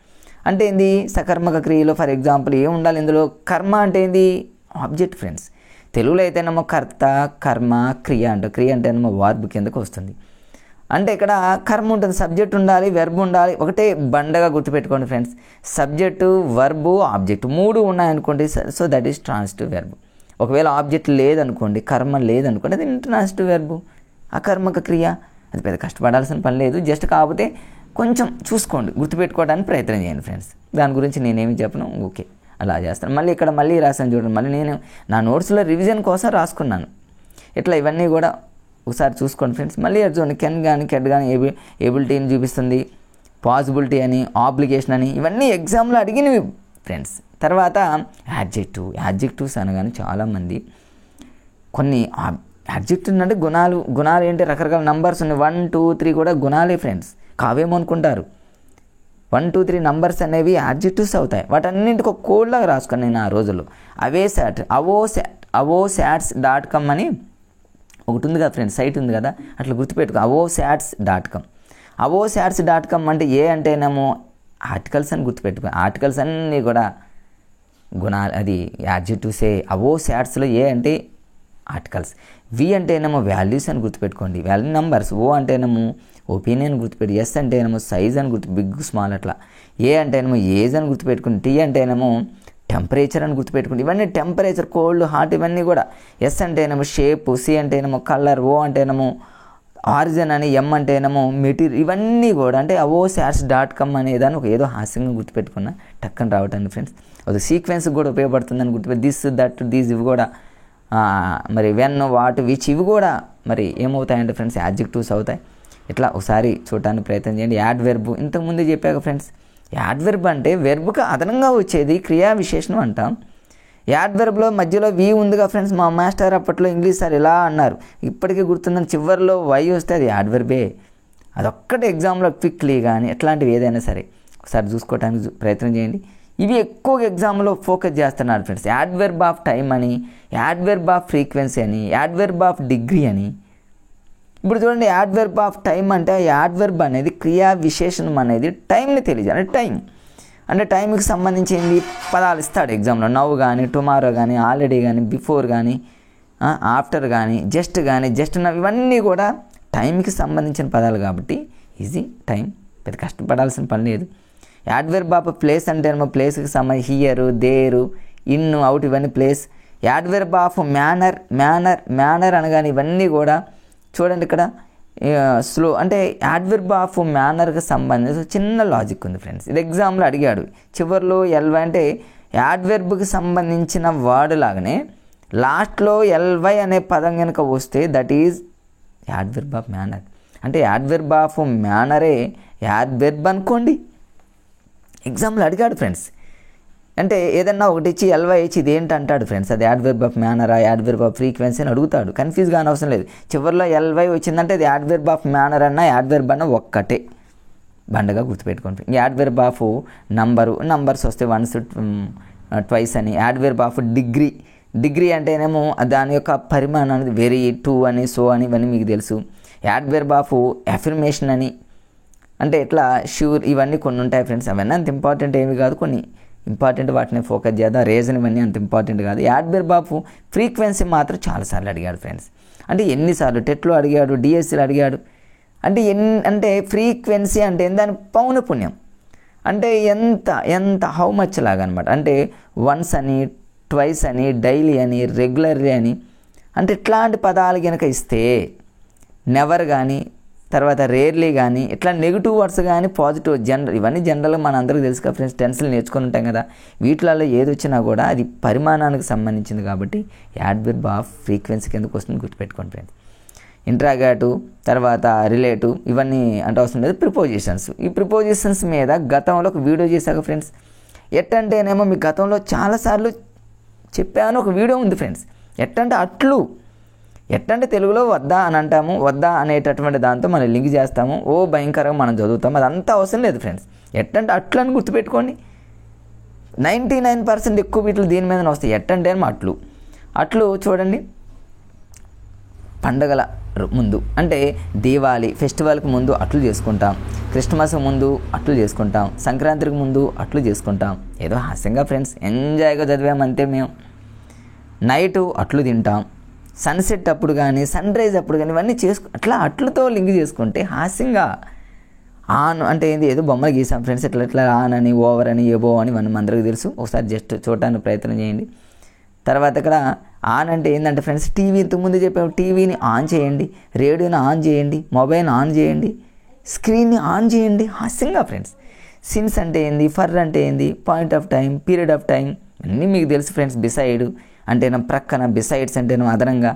అంటే ఏంది, సకర్మక క్రియలో ఫర్ ఎగ్జాంపుల్ ఏం ఉండాలి ఇందులో, కర్మ అంటే ఏంది, ఆబ్జెక్ట్ ఫ్రెండ్స్. తెలుగులో అయితేనేమో కర్త, కర్మ, క్రియ అంటారు. క్రియ అంటేనేమో వర్బ్ కిందకు వస్తుంది. అంటే ఇక్కడ కర్మ ఉంటుంది, సబ్జెక్ట్ ఉండాలి, వెర్బ్ ఉండాలి. ఒకటే బండగా గుర్తుపెట్టుకోండి ఫ్రెండ్స్, సబ్జెక్టు, వర్బు, ఆబ్జెక్ట్ 3 ఉన్నాయనుకోండి. So that is transitive verb. ఒకవేళ ఆబ్జెక్ట్ లేదనుకోండి, కర్మ లేదనుకోండి, అది ఇంట్రాన్సిటివ్ వెర్బ్, అకర్మక క్రియ. అది పెద్ద కష్టపడాల్సిన పని లేదు, జస్ట్ కాకపోతే కొంచెం చూసుకోండి, గుర్తుపెట్టుకోవడానికి ప్రయత్నం చేయండి ఫ్రెండ్స్. దాని గురించి నేనేమి చెప్పను, ఓకే అలా చేస్తాను. మళ్ళీ రాసాను చూడండి. మళ్ళీ నేను నా నోట్స్లో రివిజన్ కోసం రాసుకున్నాను. ఇట్లా ఇవన్నీ కూడా ఒకసారి చూసుకోండి ఫ్రెండ్స్. మళ్ళీ చూడండి, కెన్ కానీ కెట్ కానీ ఏబిలిటీని చూపిస్తుంది, పాసిబిలిటీ అని, ఆబ్లిగేషన్ అని, ఇవన్నీ ఎగ్జామ్లో అడిగినవి ఫ్రెండ్స్. తర్వాత యాడ్జెక్టివ్స్ అనగానే చాలామంది కొన్ని యాడ్జెక్టివ్ అంటే గుణాలు ఏంటి, రకరకాల నంబర్స్ ఉన్నాయి. 1, 2, 3 కూడా గుణాలే ఫ్రెండ్స్, కావేమనుకుంటారు. 1, 2, 3 నంబర్స్ అనేవి యాడ్జెక్టివ్స్ అవుతాయి. వాటన్నింటికి ఒక కోడ్లాగా రాసుకుని నేను ఆ రోజుల్లో avosats.com అని ఒకటి ఉంది కదా ఫ్రెండ్స్, సైట్ ఉంది కదా, అట్లా గుర్తుపెట్టుకో, avosats.com. avosats.com అంటే ఏ అంటేనేమో ఆర్టికల్స్ అని గుర్తుపెట్టుకో. ఆర్టికల్స్ అన్నీ కూడా గుణాలు, అది యాడ్జెక్టివ్సే. అవోసాట్స్లో ఏ అంటే ఆర్టికల్స్, వి అంటేనేమో వాల్యూస్ అని గుర్తుపెట్టుకోండి, వాల్యూ నంబర్స్. ఓ అంటేనేమో ఒపీనియన్ గుర్తుపెట్టి, ఎస్ అంటేనేమో సైజ్ అని బిగ్ స్మాల్ అట్లా. ఏ అంటేనేమో ఏజ్ అని గుర్తుపెట్టుకోండి, టీ అంటేనేమో టెంపరేచర్ అని గుర్తుపెట్టుకోండి. ఇవన్నీ టెంపరేచర్, కోల్డ్, హాట్ ఇవన్నీ కూడా. ఎస్ అంటేనేమో షేప్, సి అంటేనేమో కలర్, ఓ అంటేనేమో ఆరిజిన్ అని, ఎం అంటేనేమో మెటీరియల్. ఇవన్నీ కూడా అంటే avosats.com అనేదాన్ని ఒక ఏదో హాస్యంగా గుర్తుపెట్టుకున్నా టక్కని రావటానికి ఫ్రెండ్స్. అది సీక్వెన్స్ కూడా ఉపయోగపడుతుందని గుర్తుపెట్టి, దిస్, దట్, దీస్ ఇవి కూడా, మరి వెన్, వాట్, విచ్ ఇవి కూడా మరి ఏమవుతాయంటే ఫ్రెండ్స్ యాడ్జెక్టివ్స్ అవుతాయి. ఇట్లా ఒకసారి చూడటానికి ప్రయత్నం చేయండి. యాడ్ వెర్బ్ ఇంతకుముందు చెప్పాక ఫ్రెండ్స్, యాడ్ వెర్బ్ అంటే వెర్బ్కి అదనంగా వచ్చేది క్రియా విశేషణం అంటాం. యాడ్ వెర్బ్లో మధ్యలో వి ఉందిగా ఫ్రెండ్స్. మా మాస్టర్ అప్పట్లో ఇంగ్లీష్ సార్ ఇలా అన్నారు, ఇప్పటికీ గుర్తుందని, చివరిలో వై వస్తే అది యాడ్ వెర్బే. అదొక్కటే ఎగ్జామ్లో క్విక్లీ కానీ ఎట్లాంటివి ఏదైనా సరే ఒకసారి చూసుకోవడానికి ప్రయత్నం చేయండి. ఇవి ఎక్కువగా ఎగ్జామ్లో ఫోకస్ చేస్తున్నారు friends. Add verb of time అని, యాడ్ వెర్బ్ ఆఫ్ ఫ్రీక్వెన్సీ అని, యాడ్ వెర్బ్ ఆఫ్ డిగ్రీ అని. ఇప్పుడు చూడండి, యాడ్ వెర్బ్ ఆఫ్ టైం అంటే యాడ్ వెర్బ్ అనేది క్రియా విశేషణం అనేది టైంని తెలియజేయాలి. టైం అంటే టైంకి సంబంధించింది పదాలు ఇస్తాడు ఎగ్జామ్లో. నవ్ కానీ, టుమారో కానీ, ఆల్రెడీ కానీ, బిఫోర్ కానీ, ఆఫ్టర్ కానీ, జస్ట్ కానీ, జస్ట్ నవ్, ఇవన్నీ కూడా టైంకి సంబంధించిన పదాలు కాబట్టి ఈజీ. టైం పెద్ద కష్టపడాల్సిన పని లేదు. యాడ్వర్బ్ ఆఫ్ ప్లేస్ అంటేనేమో ప్లేస్కి సంబంధించి హియరు, దేరు, ఇన్, అవుట్ ఇవన్నీ ప్లేస్. యాడ్వర్బ్ ఆఫ్ మేనర్ అనగానే ఇవన్నీ కూడా చూడండి ఇక్కడ స్లో అంటే యాడ్వర్బ్ ఆఫ్ మేనర్కి సంబంధించి చిన్న లాజిక్ ఉంది ఫ్రెండ్స్. ఇది ఎగ్జామ్లో అడిగాడు చివరిలో ఎల్వై అంటే యాడ్వర్బ్కి సంబంధించిన వర్డ్ లాగానే లాస్ట్లో ఎల్వై అనే పదం కనుక వస్తే that is adverb of manner. అంటే యాడ్వర్బ్ ఆఫ్ మేనరే యాడ్వర్బ్ అనుకోండి. ఎగ్జామ్లో అడిగాడు ఫ్రెండ్స్. అంటే ఏదన్నా ఒకటి ఇచ్చి ఎల్వై ఇచ్చి ఇది ఏంటి అంటాడు ఫ్రెండ్స్, అది యాడ్వర్బ్ ఆఫ్ మేనరా, యాడ్వర్బ్ ఆఫ్ ఫ్రీక్వెన్సీ అని అడుగుతాడు. కన్ఫ్యూజ్ కానీ అవసరం లేదు. చివరిలో ఎల్వై వచ్చిందంటే అది యాడ్వర్బ్ ఆఫ్ మేనర్ అన్న యాడ్వర్బ్ అన్న ఒక్కటే, బండగా గుర్తుపెట్టుకోండి. యాడ్వర్బ్ ఆఫ్ నంబర్స్ వస్తే వన్స్ ట్వైస్ అని. యాడ్వర్బ్ ఆఫ్ డిగ్రీ అంటేనేమో దాని యొక్క పరిమాణం అనేది వెరీ, టూ అని, సో అని ఇవన్నీ మీకు తెలుసు. యాడ్వర్బ్ ఆఫ్ అఫర్మేషన్ అని అంటే ఎట్లా ష్యూర్ ఇవన్నీ కొన్ని ఉంటాయి ఫ్రెండ్స్. అవన్నీ అంత ఇంపార్టెంట్ ఏమి కాదు, కొన్ని ఇంపార్టెంట్ వాటిని ఫోకస్ చేద్దాం. రీజన్ ఇవన్నీ అంత ఇంపార్టెంట్ కాదు. యాడ్వర్బ్ ఆఫ్ ఫ్రీక్వెన్సీ మాత్రం చాలాసార్లు అడిగాడు ఫ్రెండ్స్. అంటే ఎన్నిసార్లు టెట్లో అడిగాడు, డిఎస్సీలో అడిగాడు. అంటే ఫ్రీక్వెన్సీ అంటే దాని పౌనపుణ్యం అంటే ఎంత హౌ మచ్ లాగా అనమాట. అంటే వన్స్ అని, ట్వైస్ అని, డైలీ అని, రెగ్యులర్లీ అని అంటే ఇట్లాంటి పదాలు కనుక ఇస్తే నెవర్ కానీ తర్వాత రేర్లీ కానీ ఇట్లా నెగిటివ్ వర్డ్స్ కానీ పాజిటివ్ ఇవన్నీ జనరల్గా మన అందరికీ తెలుసు కదా ఫ్రెండ్స్, టెన్స్లు నేర్చుకుని ఉంటాం కదా. వీటిలలో ఏది వచ్చినా కూడా అది పరిమాణానికి సంబంధించింది కాబట్టి యాడ్వర్బ్ ఆఫ్ ఫ్రీక్వెన్సీ కిందకు వస్తుంది, గుర్తుపెట్టుకోండి ఫ్రెండ్స్. ఇంట్రాగేటివ్ తర్వాత రిలేటివ్ ఇవన్నీ అంటే అవసరం లేదు. ప్రిపోజిషన్స్, ఈ ప్రిపోజిషన్స్ మీద గతంలో ఒక వీడియో చేశాక ఫ్రెండ్స్. ఎట్టంటేనేమో మీ గతంలో చాలాసార్లు చెప్పాను, ఒక వీడియో ఉంది ఫ్రెండ్స్. ఎట్టంటే తెలుగులో వద్దా అని అంటాము, వద్దా అనేటటువంటి దాంతో మనం లింక్ చేస్తాము, భయంకరంగా మనం చదువుతాము. అదంతా అవసరం లేదు ఫ్రెండ్స్. ఎట్టంటే అట్లు అని గుర్తుపెట్టుకోండి. 99% ఎక్కువ వీటిలో దీని మీదనే వస్తాయి. ఎట్టంటే ఏమో అట్లు చూడండి. పండగల ముందు అంటే దీవాళి ఫెస్టివల్కి ముందు అట్లు చేసుకుంటాం, క్రిస్మస్కి ముందు అట్లు చేసుకుంటాం, సంక్రాంతికి ముందు అట్లు చేసుకుంటాం. ఏదో హాస్యంగా ఫ్రెండ్స్ ఎంజాయ్గా చదివామంతే మేము. నైటు అట్లు తింటాం, సన్సెట్ అప్పుడు కానీ సన్ రైజ్ అప్పుడు కానీ ఇవన్నీ అట్లా అట్లతో లింక్ చేసుకుంటే హాస్యంగా. ఆన్ అంటే ఏంది, ఏదో బొమ్మలు గీసాం ఫ్రెండ్స్. ఇట్లా ఆన్ అని, ఓవర్ అని, ఎబో అని మనం అందరికీ తెలుసు. ఒకసారి జస్ట్ చూడటానికి ప్రయత్నం చేయండి. తర్వాత ఇక్కడ ఆన్ అంటే ఏంటంటే ఫ్రెండ్స్ టీవీ, ఇంతకుముందు చెప్పాము, టీవీని ఆన్ చేయండి, రేడియోని ఆన్ చేయండి, మొబైల్ ఆన్ చేయండి, స్క్రీన్ని ఆన్ చేయండి. హాస్యంగా ఫ్రెండ్స్. సిన్స్ అంటే ఏంది, ఫర్ అంటే ఏంది, point of time, period of time అన్నీ మీకు తెలుసు ఫ్రెండ్స్. బిసైడ్ అంటే ప్రక్కన, బిసైడ్స్ అంటే అదనంగా,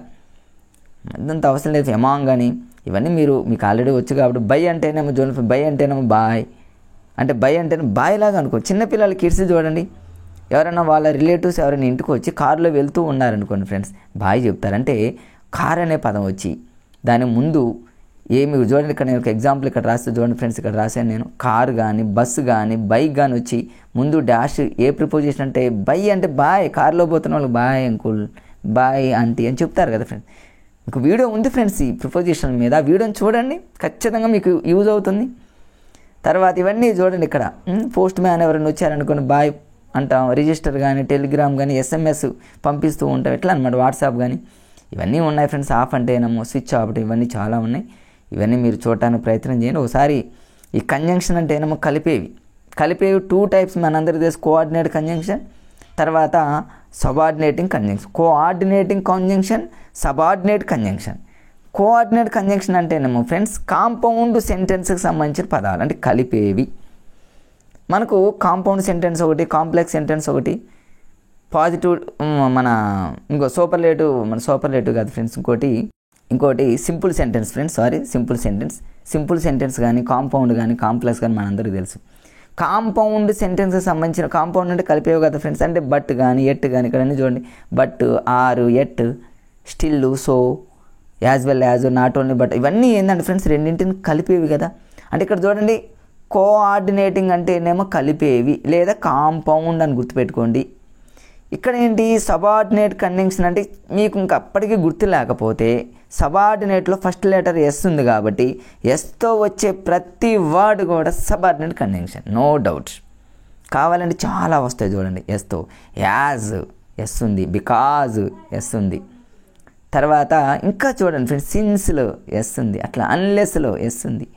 అదంతా అవసరం లేదు. ఎమాంగ్ అని ఇవన్నీ మీకు ఆల్రెడీ వచ్చు కాబట్టి. బై అంటేనేమో చూడండి, బై అంటేనేమో బాయ్ అంటే బై అంటేనే బాయ్ లాగా అనుకో. చిన్నపిల్లల కిడ్స్ చూడండి, ఎవరైనా వాళ్ళ రిలేటివ్స్ ఎవరైనా ఇంటికి వచ్చి కారులో వెళ్తూ ఉన్నారనుకోండి ఫ్రెండ్స్, బాయ్ చెప్తారంటే కార్ అనే పదం వచ్చి దాని ముందు మీకు చూడండి. ఇక్కడ నేను ఒక ఎగ్జాంపుల్ ఇక్కడ రాస్తే చూడండి ఫ్రెండ్స్, ఇక్కడ రాశాను నేను. కారు కానీ, బస్సు కానీ, బైక్ కానీ వచ్చి ముందు డాష్ ఏ ప్రిపోజిషన్ అంటే బై అంటే బాయ్. కారులో పోతున్న వాళ్ళు బాయ్ అంకుల్, బాయ్ ఆంటీ అని చెప్తారు కదా ఫ్రెండ్స్. మీకు వీడియో ఉంది ఫ్రెండ్స్ ఈ ప్రిపోజిషన్ మీద, ఆ వీడియోని చూడండి, ఖచ్చితంగా మీకు యూజ్ అవుతుంది. తర్వాత ఇవన్నీ చూడండి. ఇక్కడ పోస్ట్ మ్యాన్ ఎవరైనా వచ్చారనుకోండి బాయ్ అంటాం. రిజిస్టర్ కానీ, టెలిగ్రామ్ కానీ, SMS పంపిస్తూ ఉంటాం, ఎట్లా అనమాట, వాట్సాప్ కానీ ఇవన్నీ ఉన్నాయి ఫ్రెండ్స్. ఆఫ్ అంటే ఏమో, స్విచ్ ఆఫ్, ఇవన్నీ చాలా ఉన్నాయి. ఇవన్నీ మీరు చూడటానికి ప్రయత్నం చేయండి. ఒకసారి ఈ కంజంక్షన్ అంటే ఏమో కలిపేవి 2 టైప్స్ మనందరికీ తెలుసు. కోఆర్డినేట్ కంజంక్షన్, తర్వాత subordinating conjunction. Coordinating conjunction, subordinate conjunction. Coordinate conjunction అంటేనేమో ఫ్రెండ్స్ కాంపౌండ్ సెంటెన్స్కి సంబంధించిన పదాలు అంటే కలిపేవి. మనకు కాంపౌండ్ సెంటెన్స్ ఒకటి, కాంప్లెక్స్ సెంటెన్స్ ఒకటి, పాజిటివ్ ఇంకో సూపర్లేటివ్ కాదు ఫ్రెండ్స్, ఇంకోటి simple sentence friends. Simple sentence కానీ, కాంపౌండ్ కానీ, కాంప్లెక్స్ కానీ మనందరికీ తెలుసు. కాంపౌండ్ సెంటెన్స్కి సంబంధించిన కాంపౌండ్ అంటే కలిపేవి కదా ఫ్రెండ్స్. అంటే బట్ కానీ, ఎట్ కానీ, ఇక్కడ అన్నీ చూడండి, but, or, yet, still, so, as well as, not only but, ఇవన్నీ ఏంటంటే ఫ్రెండ్స్ రెండింటిని కలిపేవి కదా. అంటే ఇక్కడ చూడండి, కోఆర్డినేటింగ్ అంటేనేమో కలిపేవి లేదా కాంపౌండ్ అని గుర్తుపెట్టుకోండి. ఇక్కడ ఏంటి, సబార్డినేట్ కంజంక్షన్ అంటే మీకు ఇంకా అప్పటికీ గుర్తు లేకపోతే సబార్డినేట్లో ఫస్ట్ లెటర్ ఎస్ ఉంది కాబట్టి ఎస్తో వచ్చే ప్రతి వర్డ్ కూడా సబార్డినేట్ కంజంక్షన్, నో డౌట్. కావాలంటే చాలా వస్తాయి చూడండి ఎస్తో. యాజ్ ఎస్ ఉంది, బికాజ్ ఎస్ ఉంది, తర్వాత ఇంకా చూడండి ఫ్రెండ్స్ సిన్స్లో ఎస్ ఉంది, అట్లా అన్లెస్లో ఎస్ ఉంది,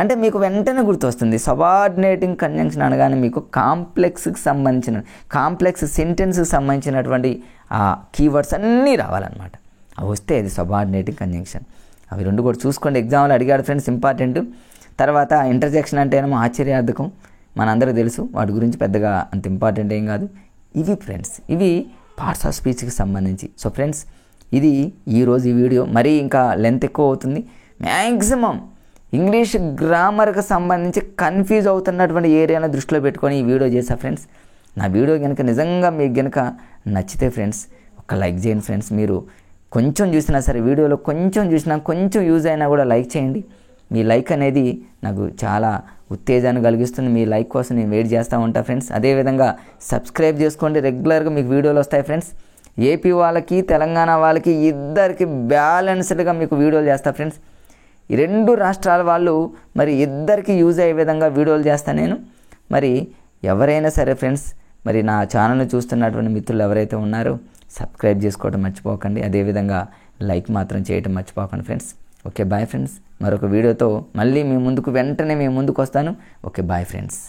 అంటే మీకు వెంటనే గుర్తొస్తుంది. సబార్డినేటింగ్ కంజంక్షన్ అనగానే మీకు కాంప్లెక్స్కి సంబంధించిన కాంప్లెక్స్ సెంటెన్స్కి సంబంధించినటువంటి ఆ కీవర్డ్స్ అన్నీ రావాలన్నమాట. అవి వస్తే అది సబార్డినేటింగ్ కంజంక్షన్. అవి రెండు కూడా చూసుకోండి, ఎగ్జామ్లో అడిగాడు ఫ్రెండ్స్, ఇంపార్టెంట్. తర్వాత ఇంటర్జెక్షన్ అంటే ఏమో ఆశ్చర్యార్థకం, మనందరూ తెలుసు, వాటి గురించి పెద్దగా అంత ఇంపార్టెంట్ ఏం కాదు. ఇవి ఫ్రెండ్స్, ఇవి పార్ట్స్ ఆఫ్ స్పీచ్కి సంబంధించి. సో ఫ్రెండ్స్, ఇది ఈరోజు ఈ వీడియో. మరీ ఇంకా లెంత్ ఎక్కువ అవుతుంది. మ్యాక్సిమం ఇంగ్లీష్ గ్రామర్కి సంబంధించి కన్ఫ్యూజ్ అవుతున్నటువంటి ఏరియాను దృష్టిలో పెట్టుకొని ఈ వీడియో చేశా ఫ్రెండ్స్. నా వీడియో కనుక నిజంగా మీకు కనుక నచ్చితే ఫ్రెండ్స్ ఒక లైక్ చేయండి ఫ్రెండ్స్. మీరు కొంచెం చూసినా సరే, వీడియోలో కొంచెం చూసినా, కొంచెం యూజ్ అయినా కూడా లైక్ చేయండి. మీ లైక్ అనేది నాకు చాలా ఉత్తేజాన్ని కలిగిస్తుంది. మీ లైక్ కోసం నేను వెయిట్ చేస్తూ ఉంటా ఫ్రెండ్స్. అదేవిధంగా సబ్స్క్రైబ్ చేసుకోండి, రెగ్యులర్గా మీకు వీడియోలు వస్తాయి ఫ్రెండ్స్. ఏపీ వాళ్ళకి తెలంగాణ వాళ్ళకి ఇద్దరికి బ్యాలెన్స్డ్గా మీకు వీడియోలు చేస్తా ఫ్రెండ్స్. ఈ రెండు రాష్ట్రాల వాళ్ళు మరి ఇద్దరికి యూజ్ అయ్యే విధంగా వీడియోలు చేస్తాను నేను. మరి ఎవరైనా సరే ఫ్రెండ్స్, మరి నా ఛానల్ని చూస్తున్నటువంటి మిత్రులు ఎవరైతే ఉన్నారో సబ్స్క్రైబ్ చేసుకోవడం మర్చిపోకండి. అదేవిధంగా లైక్ మాత్రం చేయడం మర్చిపోకండి ఫ్రెండ్స్. Okay, bye friends. మరొక వీడియోతో మళ్ళీ మీ ముందుకు వెంటనే వస్తాను. Okay, bye friends.